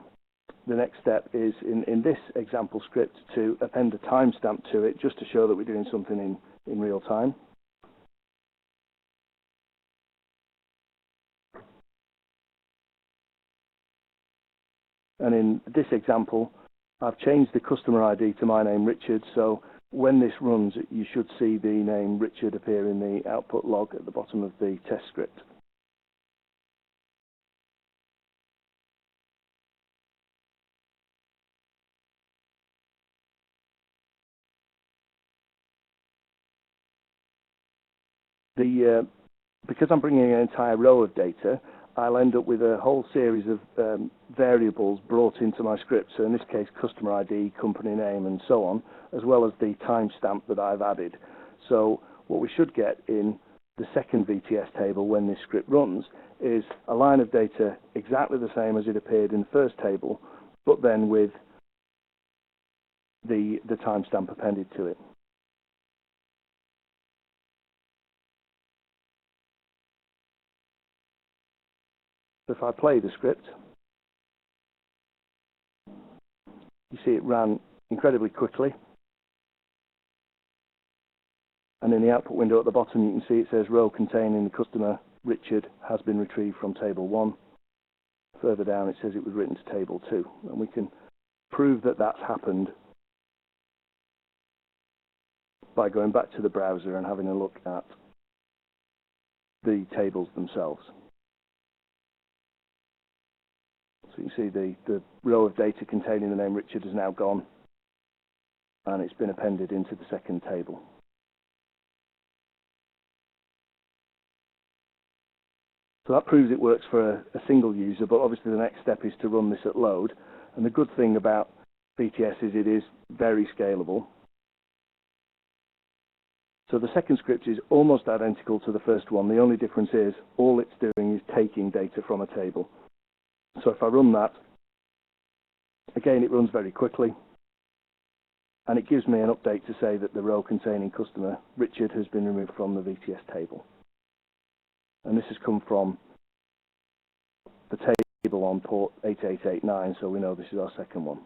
the next step is, in this example script, to append a timestamp to it, just to show that we're doing something in real time. And in this example, I've changed the customer ID to my name, Richard, so when this runs, you should see the name Richard appear in the output log at the bottom of the test script. Because I'm bringing an entire row of data, I'll end up with a whole series of variables brought into my script. So in this case, customer ID, company name, and so on, as well as the timestamp that I've added. So what we should get in the second VTS table when this script runs is a line of data exactly the same as it appeared in the first table, but then with the timestamp appended to it. So if I play the script, You see it ran incredibly quickly. And in the output window at the bottom, you can see it says row containing the customer Richard has been retrieved from table 1. Further down, it says it was written to table 2. And we can prove that that's happened by going back to the browser and having a look at the tables themselves. So you can see the row of data containing the name Richard is now gone, and it's been appended into the second table. So that proves it works for a single user, but obviously the next step is to run this at load. And the good thing about VTS is it is very scalable. So the second script is almost identical to the first one. The only difference is all it's doing is taking data from a table. So if I run that, again, it runs very quickly. And it gives me an update to say that the row containing customer Richard has been removed from the VTS table. And this has come from the table on port 8889, so we know this is our second one.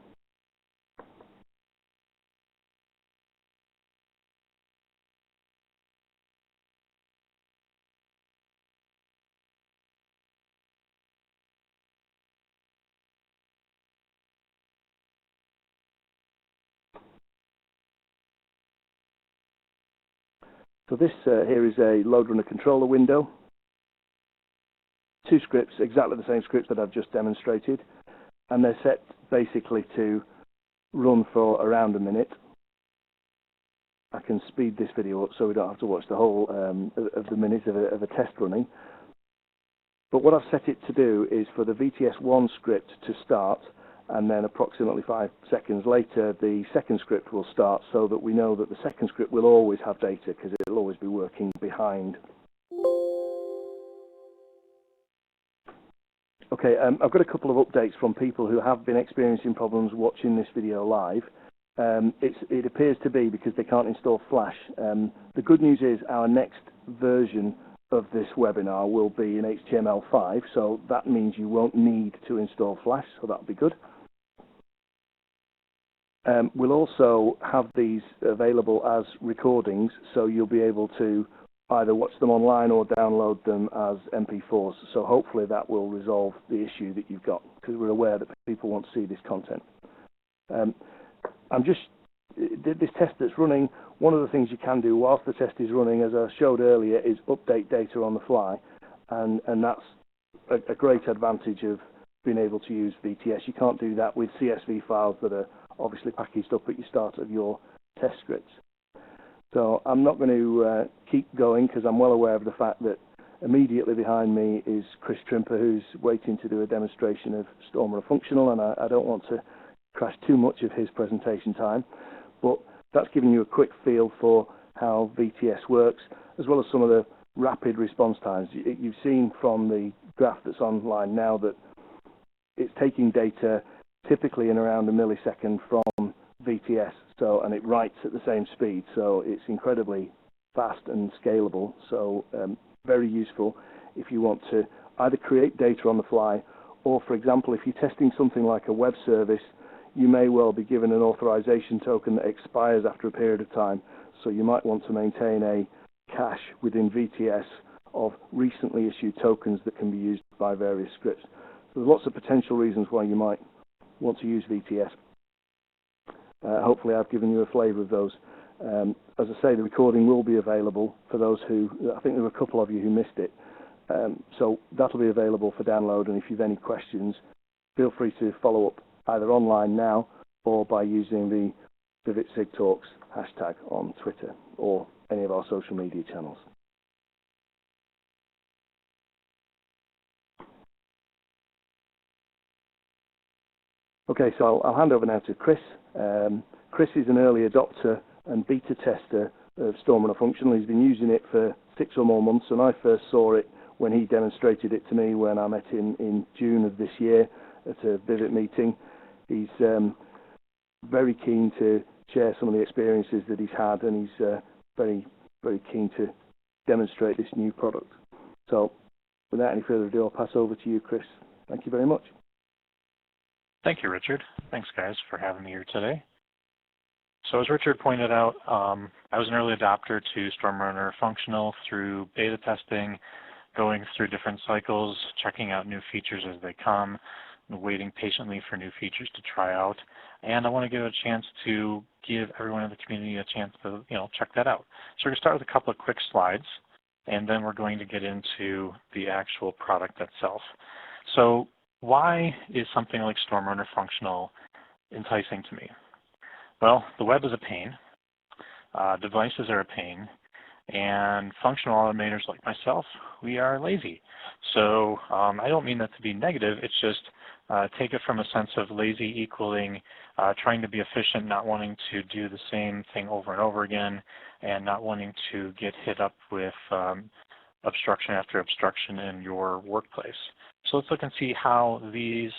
So this here is a load runner controller window. Two scripts, exactly the same scripts that I've just demonstrated, and they're set basically to run for around a minute. I can speed this video up so we don't have to watch the whole of the minute of a test running. But what I've set it to do is for the VTS1 script to start, and then approximately 5 seconds later the second script will start, so that we know that the second script will always have data because it'll always be working behind. Okay, I've got a couple of updates from people who have been experiencing problems watching this video live. It appears to be because they can't install Flash. The good news is our next version of this webinar will be in HTML5, so that means you won't need to install Flash, so that'll be good. We'll also have these available as recordings, so you'll be able to either watch them online or download them as MP4s. So hopefully that will resolve the issue that you've got, because we're aware that people want to see this content. This test that's running, one of the things you can do whilst the test is running, as I showed earlier, is update data on the fly. And that's a great advantage of being able to use VTS. You can't do that with CSV files that are obviously packaged up at the start of your test scripts. So I'm not going to keep going because I'm well aware of the fact that immediately behind me is Chris Trimper, who's waiting to do a demonstration of Storm Runner Functional, and I don't want to crash too much of his presentation time. But that's giving you a quick feel for how VTS works, as well as some of the rapid response times. You've seen from the graph that's online now that it's taking data typically in around a millisecond from VTS, and it writes at the same speed, so it's incredibly fast and scalable. So very useful if you want to either create data on the fly, or for example, if you're testing something like a web service, you may well be given an authorization token that expires after a period of time. So you might want to maintain a cache within VTS of recently issued tokens that can be used by various scripts. So there's lots of potential reasons why you might want to use VTS. Hopefully I've given you a flavour of those. As I say, the recording will be available for those who, I think there were a couple of you who missed it. So that'll be available for download, and if you've any questions, feel free to follow up either online now or by using the Vivid SIG Talks hashtag on Twitter or any of our social media channels. Okay, so I'll hand over now to Chris. Chris is an early adopter and beta tester of Storm Runner Functional. He's been using it for 6 or more months, and I first saw it when he demonstrated it to me when I met him in June of this year at a Vivid meeting. He's very keen to share some of the experiences that he's had, and he's very, very keen to demonstrate this new product. So without any further ado, I'll pass over to you, Chris. Thank you very much. Thank you, Richard. Thanks, guys, for having me here today. So as Richard pointed out, I was an early adopter to StormRunner Functional through beta testing, going through different cycles, checking out new features as they come, waiting patiently for new features to try out. And I want to give a chance to give everyone in the community a chance to, check that out. So we're going to start with a couple of quick slides, and then we're going to get into the actual product itself. So why is something like StormRunner Functional enticing to me? Well, the web is a pain, devices are a pain, and functional automators like myself, we are lazy. So I don't mean that to be negative, it's just take it from a sense of lazy equaling trying to be efficient, not wanting to do the same thing over and over again, and not wanting to get hit up with obstruction after obstruction in your workplace. So let's look and see how these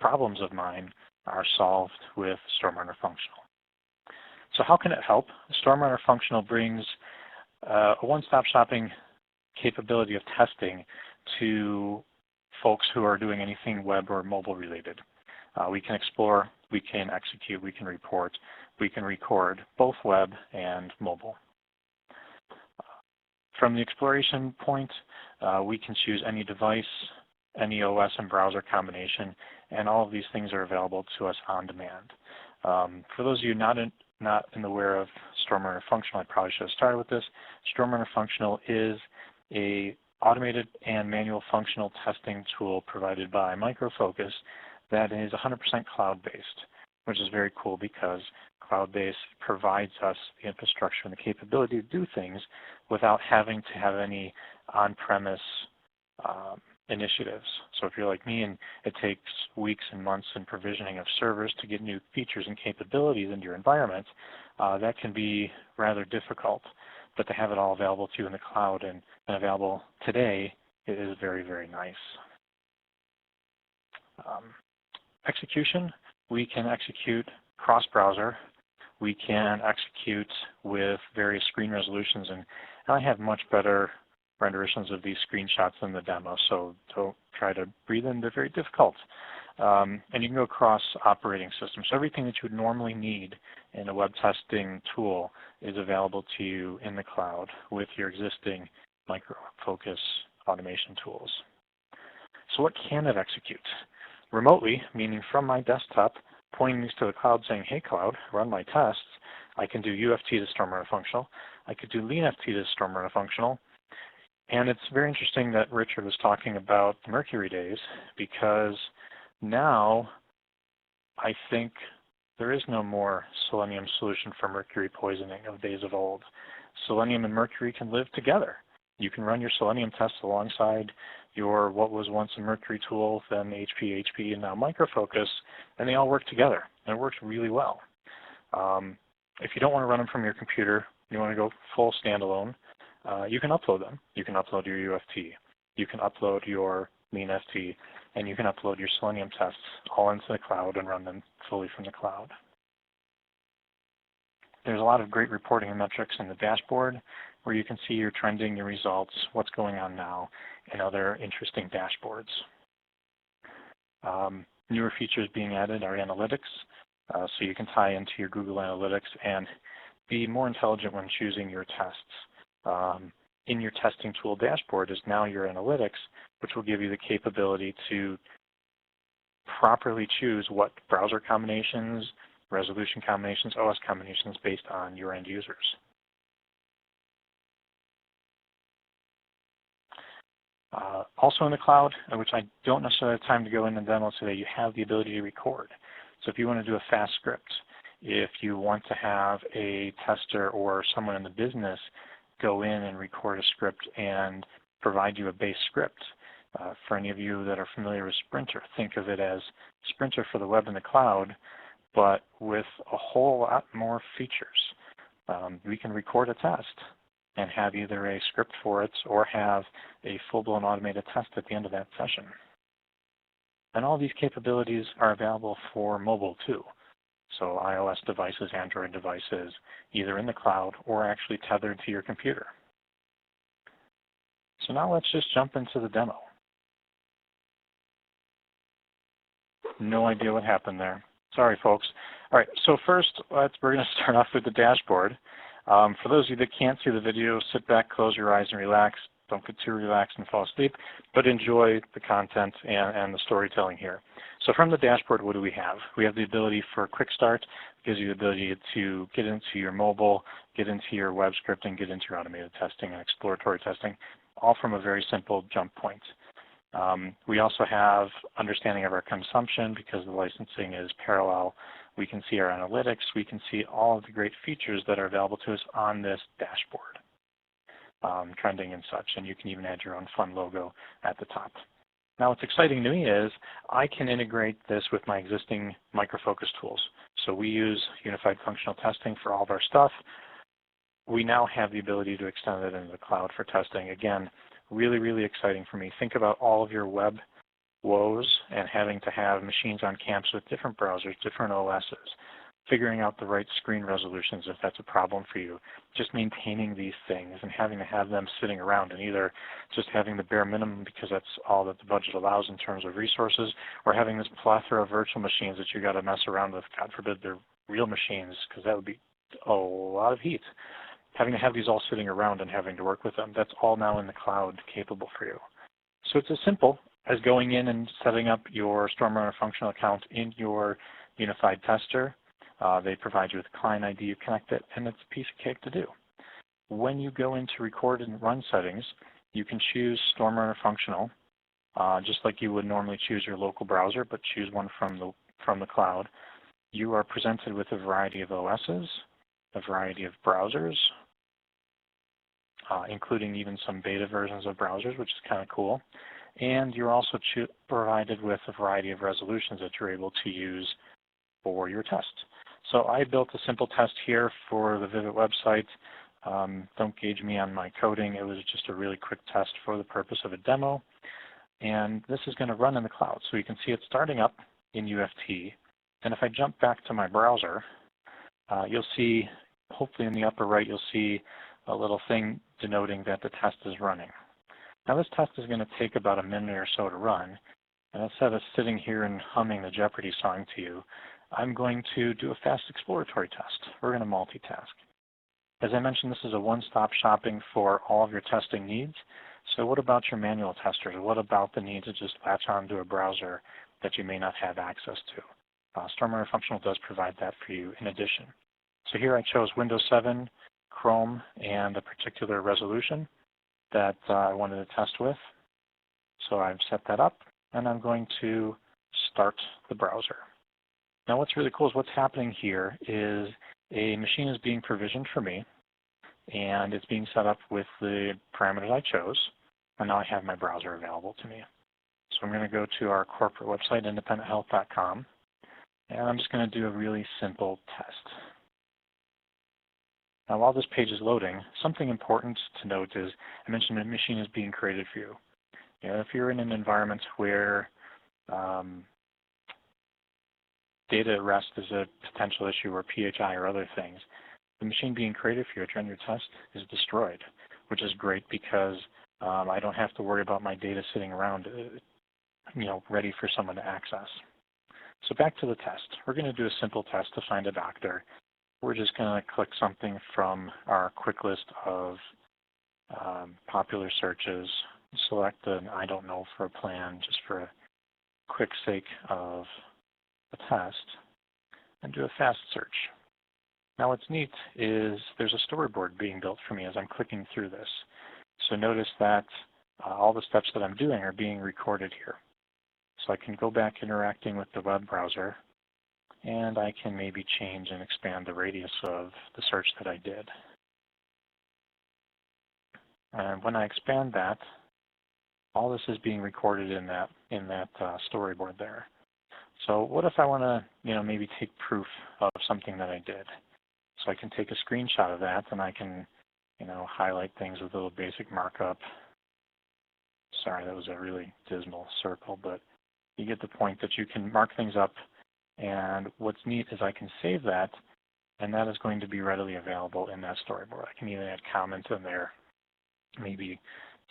problems of mine are solved with StormRunner Functional. So how can it help? StormRunner Functional brings a one-stop shopping capability of testing to folks who are doing anything web or mobile related. We can explore, we can execute, we can report, we can record, both web and mobile. From the exploration point, we can choose any device, any OS and browser combination, and all of these things are available to us on demand. For those of you not aware of StormRunner Functional, I probably should have started with this. StormRunner Functional is a automated and manual functional testing tool provided by Micro Focus that is 100% cloud-based, which is very cool because cloud-based provides us the infrastructure and the capability to do things without having to have any on-premise initiatives. So if you're like me and it takes weeks and months in provisioning of servers to get new features and capabilities into your environment, that can be rather difficult. But to have it all available to you in the cloud and available today, it is very, very nice. Execution, we can execute cross-browser. We can execute with various screen resolutions, and I have much better renditions of these screenshots in the demo, so don't try to breathe in. They're very difficult. And you can go across operating systems. So everything that you would normally need in a web testing tool is available to you in the cloud with your existing Micro Focus automation tools. So what can it execute? Remotely, meaning from my desktop, pointing these to the cloud saying, hey cloud, run my tests. I can do UFT to StormRunner Functional. I could do LeanFT to StormRunner Functional. And it's very interesting that Richard was talking about the Mercury days, because now I think there is no more selenium solution for mercury poisoning of days of old. Selenium and mercury can live together. You can run your selenium tests alongside your what was once a mercury tool, then HP, and now Micro Focus, and they all work together, and it works really well. If you don't want to run them from your computer, you want to go full standalone, you can upload them. You can upload your UFT. You can upload your LeanFT, and you can upload your Selenium tests all into the cloud and run them fully from the cloud. There's a lot of great reporting and metrics in the dashboard where you can see your trending, your results, what's going on now, and other interesting dashboards. Newer features being added are analytics, so you can tie into your Google Analytics and be more intelligent when choosing your tests. In your testing tool dashboard is now your analytics, which will give you the capability to properly choose what browser combinations, resolution combinations, OS combinations based on your end users. Also in the cloud, which I don't necessarily have time to go in and demo today, you have the ability to record. So if you want to do a fast script, if you want to have a tester or someone in the business go in and record a script and provide you a base script. For any of you that are familiar with Sprinter, think of it as Sprinter for the web and the cloud, but with a whole lot more features. We can record a test and have either a script for it or have a full-blown automated test at the end of that session. And all these capabilities are available for mobile too. So iOS devices, Android devices, either in the cloud or actually tethered to your computer. So now let's just jump into the demo. No idea what happened there. Sorry, folks. All right, so first, we're going to start off with the dashboard. For those of you that can't see the video, sit back, close your eyes, and relax. Don't get too relaxed and fall asleep, but enjoy the content and the storytelling here. So from the dashboard, what do we have? We have the ability for quick start. It gives you the ability to get into your mobile, get into your web scripting, get into your automated testing and exploratory testing, all from a very simple jump point. We also have understanding of our consumption because the licensing is parallel. We can see our analytics. We can see all of the great features that are available to us on this dashboard, trending and such, and you can even add your own fun logo at the top. Now what's exciting to me is I can integrate this with my existing Micro Focus tools. So we use Unified Functional Testing for all of our stuff. We now have the ability to extend it into the cloud for testing. Again, really, really exciting for me. Think about all of your web woes and having to have machines on campus with different browsers, different OSs, figuring out the right screen resolutions if that's a problem for you, just maintaining these things and having to have them sitting around and either just having the bare minimum because that's all that the budget allows in terms of resources, or having this plethora of virtual machines that you got to mess around with. God forbid they're real machines, because that would be a lot of heat. Having to have these all sitting around and having to work with them, that's all now in the cloud capable for you. So it's as simple as going in and setting up your StormRunner functional account in your unified tester. They provide you with a client ID, you connect it, and it's a piece of cake to do. When you go into record and run settings, you can choose StormRunner functional, just like you would normally choose your local browser, but choose one from the cloud. You are presented with a variety of OSs, a variety of browsers, including even some beta versions of browsers, which is kind of cool. And you're also provided with a variety of resolutions that you're able to use for your test. So I built a simple test here for the Vivid website. Don't gauge me on my coding. It was just a really quick test for the purpose of a demo. And this is going to run in the cloud. So you can see it starting up in UFT. And if I jump back to my browser, you'll see, hopefully in the upper right, you'll see a little thing denoting that the test is running. Now this test is going to take about a minute or so to run. And instead of sitting here and humming the Jeopardy song to you, I'm going to do a fast exploratory test. We're going to multitask. As I mentioned, this is a one-stop shopping for all of your testing needs. So what about your manual testers? What about the need to just latch onto a browser that you may not have access to? StormRunner Functional does provide that for you in addition. So here I chose Windows 7, Chrome, and a particular resolution that I wanted to test with. So I've set that up, and I'm going to start the browser. Now what's really cool is what's happening here is a machine is being provisioned for me, and it's being set up with the parameters I chose, and now I have my browser available to me. So I'm going to go to our corporate website, independenthealth.com, and I'm just going to do a really simple test. Now while this page is loading, something important to note is I mentioned the machine is being created for you. If you're in an environment where data at rest is a potential issue, or PHI or other things, the machine being created for you to run your test is destroyed, which is great because I don't have to worry about my data sitting around, ready for someone to access. So back to the test. We're going to do a simple test to find a doctor. We're just going to click something from our quick list of popular searches, select an I don't know for a plan just for a quick sake of a test, and do a fast search. Now what's neat is there's a storyboard being built for me as I'm clicking through this. So notice that all the steps that I'm doing are being recorded here. So I can go back interacting with the web browser, and I can maybe change and expand the radius of the search that I did. And when I expand that, all this is being recorded in that storyboard there. So what if I want to, maybe take proof of something that I did? So I can take a screenshot of that, and I can, highlight things with a little basic markup. Sorry, that was a really dismal circle, but you get the point that you can mark things up. And what's neat is I can save that, and that is going to be readily available in that storyboard. I can even add comments in there, maybe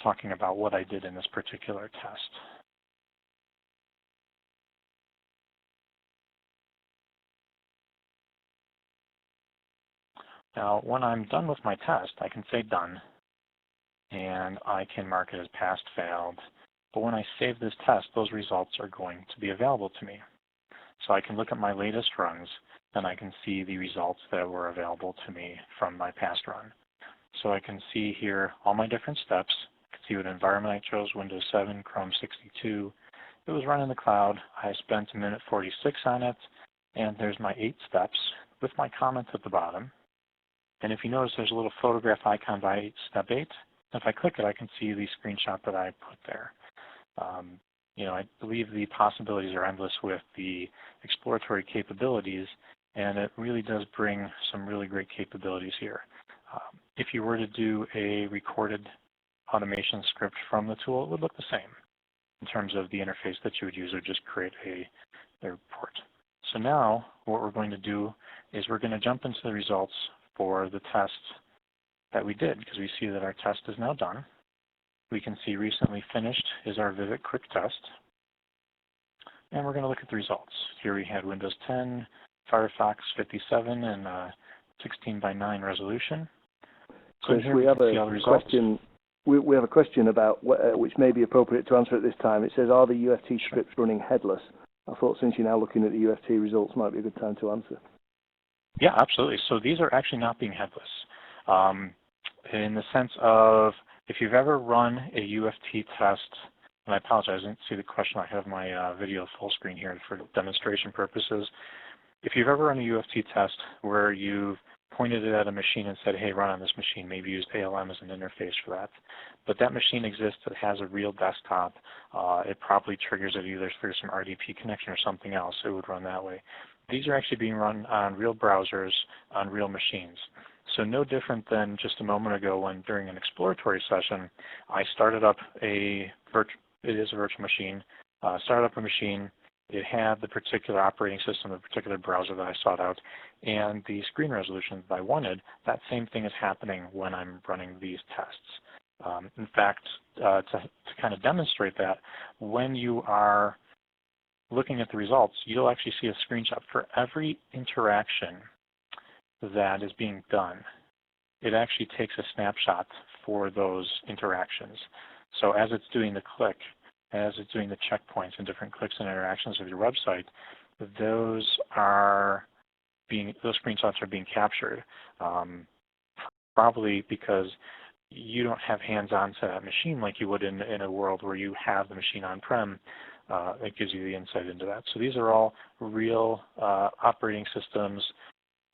talking about what I did in this particular test. Now, when I'm done with my test, I can say done, and I can mark it as passed, failed. But when I save this test, those results are going to be available to me. So I can look at my latest runs, and I can see the results that were available to me from my past run. So I can see here all my different steps. I can see what environment I chose, Windows 7, Chrome 62. It was run in the cloud. I spent 1:46 on it, and there's my 8 steps with my comments at the bottom. And if you notice, there's a little photograph icon by step 8. If I click it, I can see the screenshot that I put there. I believe the possibilities are endless with the exploratory capabilities, and it really does bring some really great capabilities here. If you were to do a recorded automation script from the tool, it would look the same in terms of the interface that you would use, or just create a report. So now what we're going to do is we're going to jump into the results for the test that we did, because we see that our test is now done. We can see recently finished is our Vivid Quick Test. And we're going to look at the results. Here we had Windows 10, Firefox 57, and 16:9 resolution. So Chris, here we have a question. We have a question about which may be appropriate to answer at this time. It says, are the UFT scripts running headless? I thought since you're now looking at the UFT results, might be a good time to answer. Yeah, absolutely. So these are actually not being headless. In the sense of, if you've ever run a UFT test, and I apologize, I didn't see the question. I have my video full screen here for demonstration purposes. If you've ever run a UFT test where you've pointed it at a machine and said, hey, run on this machine, maybe used ALM as an interface for that, but that machine exists, it has a real desktop, it probably triggers it either through some RDP connection or something else, it would run that way. These are actually being run on real browsers, on real machines. So no different than just a moment ago when during an exploratory session, I started up it is a virtual machine, started up a machine, it had the particular operating system, the particular browser that I sought out, and the screen resolution that I wanted. That same thing is happening when I'm running these tests. In fact, to kind of demonstrate that, when you are looking at the results, you'll actually see a screenshot for every interaction that is being done. It actually takes a snapshot for those interactions. So as it's doing the click, as it's doing the checkpoints and different clicks and interactions with your website, those screenshots are being captured. Probably because you don't have hands-on to that machine like you would in a world where you have the machine on-prem. It gives you the insight into that. So these are all real operating systems,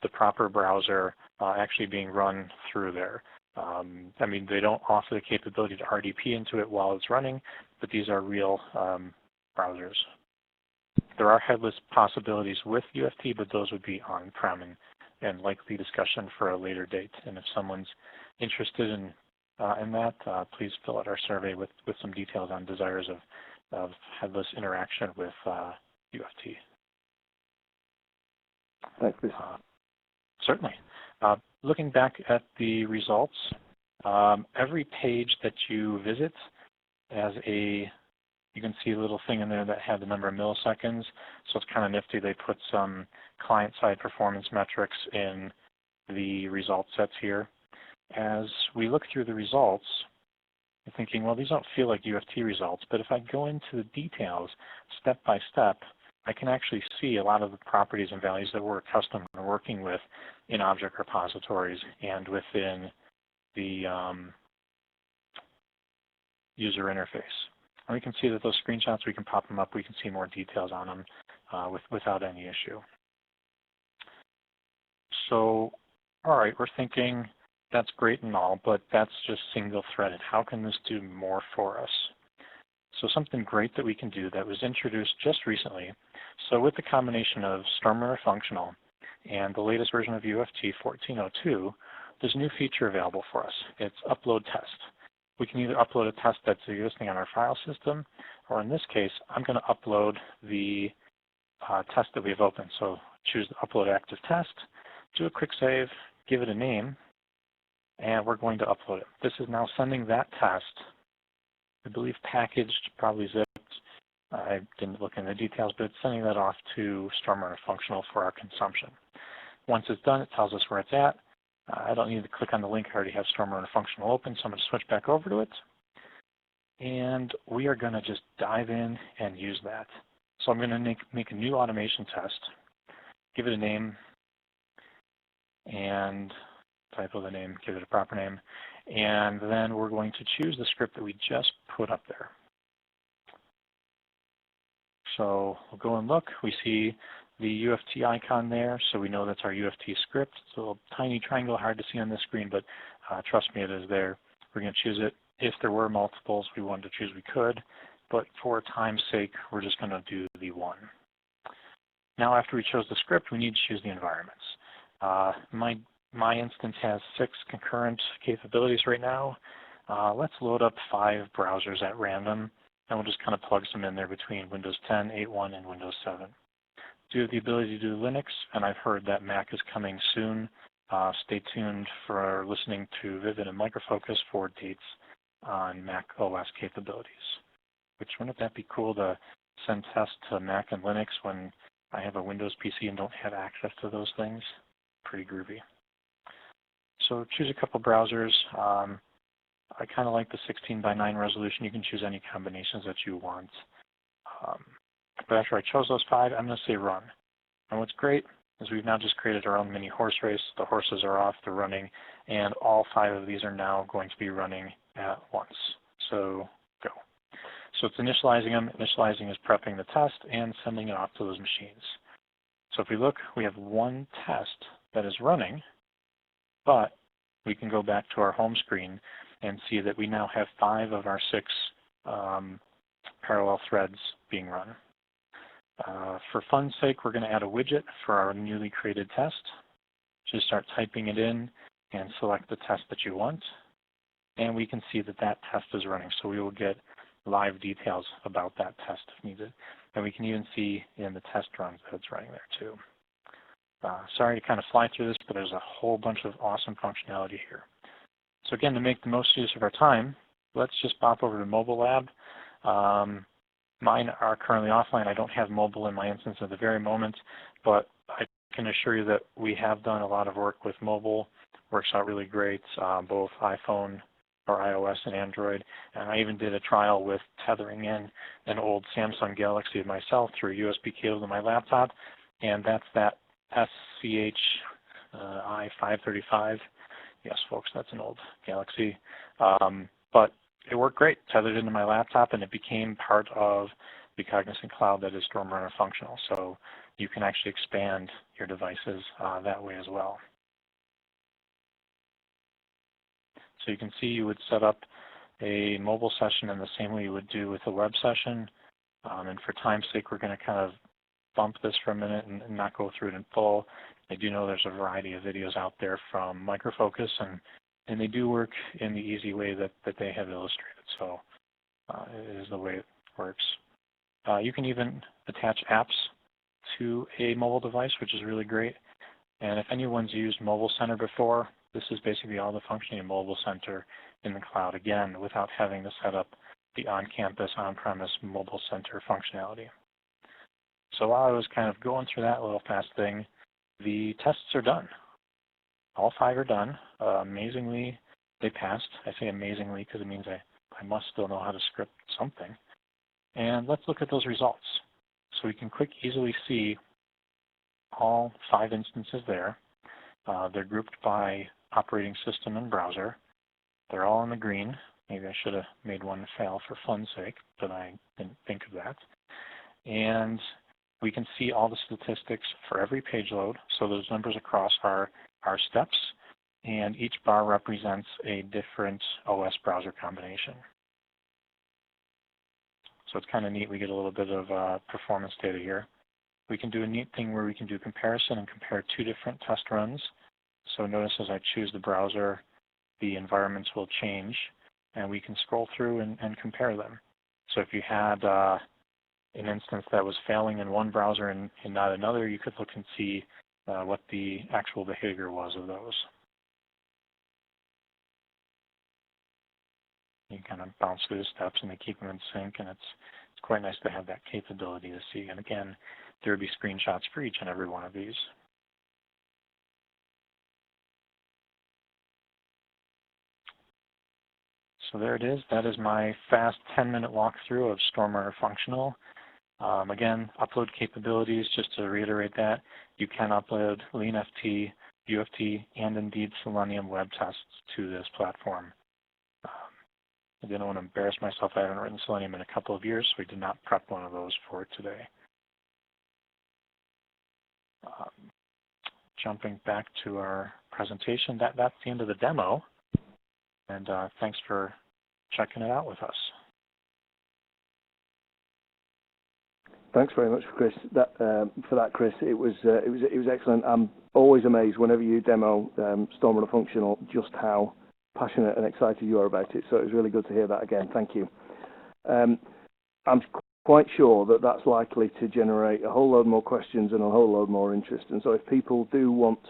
the proper browser actually being run through there. I mean, they don't offer the capability to RDP into it while it's running, but these are real browsers. There are headless possibilities with UFT, but those would be on-prem and likely discussion for a later date. And if someone's interested in that, please fill out our survey with some details on desires of headless interaction with UFT. Thanks, Chris. Certainly. Looking back at the results, every page that you visit you can see a little thing in there that had the number of milliseconds. So it's kind of nifty. They put some client-side performance metrics in the result sets here. As we look through the results, I'm thinking, well, these don't feel like UFT results, but if I go into the details step by step, I can actually see a lot of the properties and values that we're accustomed to working with in object repositories and within the user interface. And we can see that those screenshots, we can pop them up, we can see more details on them without any issue. So, all right, we're thinking that's great and all, but that's just single-threaded. How can this do more for us? So something great that we can do that was introduced just recently. So with the combination of StormRunner Functional and the latest version of UFT 14.02, there's a new feature available for us. It's Upload Test. We can either upload a test that's existing on our file system, or in this case, I'm going to upload the test that we have open. So choose the Upload Active Test, do a quick save, give it a name, and we're going to upload it. This is now sending that test, I believe packaged, probably zipped. I didn't look in the details, but it's sending that off to StormRunner Functional for our consumption. Once it's done, it tells us where it's at. I don't need to click on the link. I already have StormRunner Functional open, so I'm going to switch back over to it. And we are going to just dive in and use that. So I'm going to make a new automation test, give it a name, and type of the name, give it a proper name, and then we're going to choose the script that we just put up there. So we'll go and look. We see the UFT icon there, so we know that's our UFT script. It's a little tiny triangle, hard to see on this screen, but trust me, it is there. We're going to choose it. If there were multiples we wanted to choose, we could, but for time's sake, we're just going to do the one. Now, after we chose the script, we need to choose the environments. My instance has 6 concurrent capabilities right now. Let's load up 5 browsers at random, and we'll just kind of plug some in there between Windows 10, 8.1, and Windows 7. Do have the ability to do Linux, and I've heard that Mac is coming soon. Stay tuned for listening to Vivid and Micro Focus for dates on Mac OS capabilities. Which, wouldn't that be cool to send tests to Mac and Linux when I have a Windows PC and don't have access to those things? Pretty groovy. So choose a couple browsers. I kind of like the 16:9 resolution. You can choose any combinations that you want. But after I chose those 5, I'm going to say run. And what's great is we've now just created our own mini horse race. The horses are off, they're running, and all 5 of these are now going to be running at once. So go. So it's initializing them. Initializing is prepping the test and sending it off to those machines. So if we look, we have 1 test that is running, but we can go back to our home screen and see that we now have 5 of our 6 parallel threads being run. For fun's sake, we're going to add a widget for our newly created test. Just start typing it in and select the test that you want. And we can see that that test is running. So we will get live details about that test if needed. And we can even see in the test runs that it's running there too. Sorry to kind of fly through this, but there's a whole bunch of awesome functionality here. So again, to make the most use of our time, let's just pop over to Mobile Lab. Mine are currently offline. I don't have mobile in my instance at the very moment, but I can assure you that we have done a lot of work with mobile. Works out really great, both iPhone or iOS and Android. And I even did a trial with tethering in an old Samsung Galaxy of myself through a USB cable to my laptop, and that's that SCH I535. Yes, folks, that's an old Galaxy. But it worked great, tethered into my laptop, and it became part of the Cognizant Cloud that is StormRunner functional. So you can actually expand your devices that way as well. So you can see you would set up a mobile session in the same way you would do with a web session. And for time's sake, we're going to kind of bump this for a minute and not go through it in full. I do know there's a variety of videos out there from Micro Focus, and they do work in the easy way that they have illustrated. So it is the way it works. You can even attach apps to a mobile device, which is really great. And if anyone's used Mobile Center before, this is basically all the functioning of Mobile Center in the cloud, again, without having to set up the on-campus, on-premise Mobile Center functionality. So while I was kind of going through that little fast thing, the tests are done. All 5 are done. Amazingly, they passed. I say amazingly because it means I must still know how to script something. And let's look at those results. So we can easily see all 5 instances there. They're grouped by operating system and browser. They're all in the green. Maybe I should have made one fail for fun's sake, but I didn't think of that. And we can see all the statistics for every page load. So those numbers across are our steps, and each bar represents a different OS browser combination. So it's kind of neat. We get a little bit of performance data here. We can do a neat thing where we can do comparison and compare 2 different test runs. So notice as I choose the browser, the environments will change, and we can scroll through and compare them. So if you had an instance that was failing in one browser and not another, you could look and see what the actual behavior was of those. You kind of bounce through the steps and they keep them in sync, and it's quite nice to have that capability to see. And again, there would be screenshots for each and every one of these. So there it is. That is my fast 10-minute walkthrough of StormRunner Functional. Again, upload capabilities, just to reiterate that, you can upload LeanFT, UFT, and indeed Selenium web tests to this platform. I didn't want to embarrass myself. I haven't written Selenium in a couple of years, so we did not prep one of those for today. Jumping back to our presentation, that's the end of the demo. And thanks for checking it out with us. Thanks very much, Chris. For that, Chris. It was excellent. I'm always amazed whenever you demo StormRunner Functional just how passionate and excited you are about it. So it was really good to hear that again. Thank you. I'm quite sure that that's likely to generate a whole load more questions and a whole load more interest. And so if people do want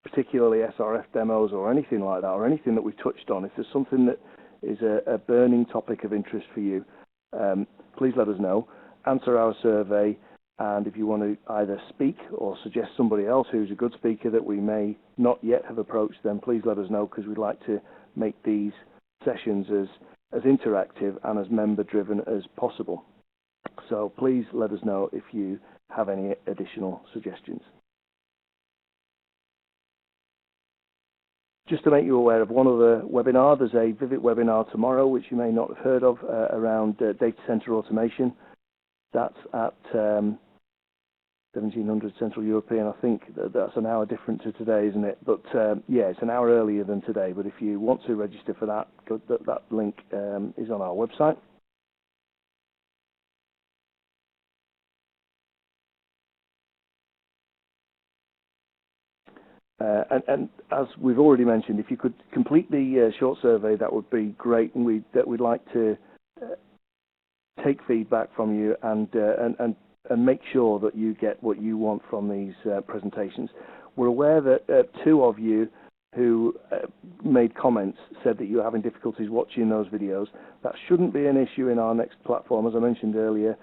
particularly SRF demos or anything like that, or anything that we've touched on, if there's something that is a burning topic of interest for you, please let us know. Answer our survey, and if you want to either speak or suggest somebody else who's a good speaker that we may not yet have approached, then please let us know, because we'd like to make these sessions as interactive and as member-driven as possible. So please let us know if you have any additional suggestions. Just to make you aware of one other webinar, there's a Vivid webinar tomorrow, which you may not have heard of, around data center automation. That's at 1700 Central European. I think that's an hour different to today, isn't it? But yeah, it's an hour earlier than today. But if you want to register for that, that link is on our website. And as we've already mentioned, if you could complete the short survey, that would be great. And we'd like to take feedback from you and make sure that you get what you want from these presentations. We're aware that two of you who made comments said that you're having difficulties watching those videos. That shouldn't be an issue in our next platform. As I mentioned earlier,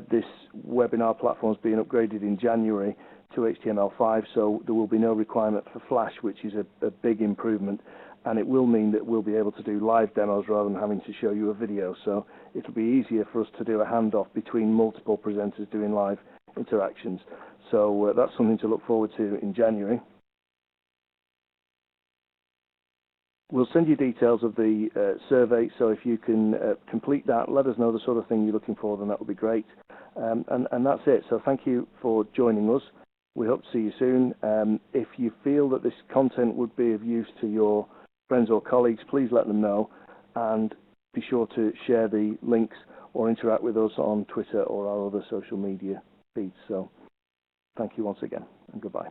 this webinar platform is being upgraded in January to HTML5, so there will be no requirement for Flash, which is a big improvement. And it will mean that we'll be able to do live demos rather than having to show you a video. So it'll be easier for us to do a handoff between multiple presenters doing live interactions. So that's something to look forward to in January. We'll send you details of the survey, so if you can complete that, let us know the sort of thing you're looking for, then that would be great. And that's it. So thank you for joining us. We hope to see you soon. If you feel that this content would be of use to your friends or colleagues, please let them know, and be sure to share the links or interact with us on Twitter or our other social media feeds. So thank you once again, and goodbye.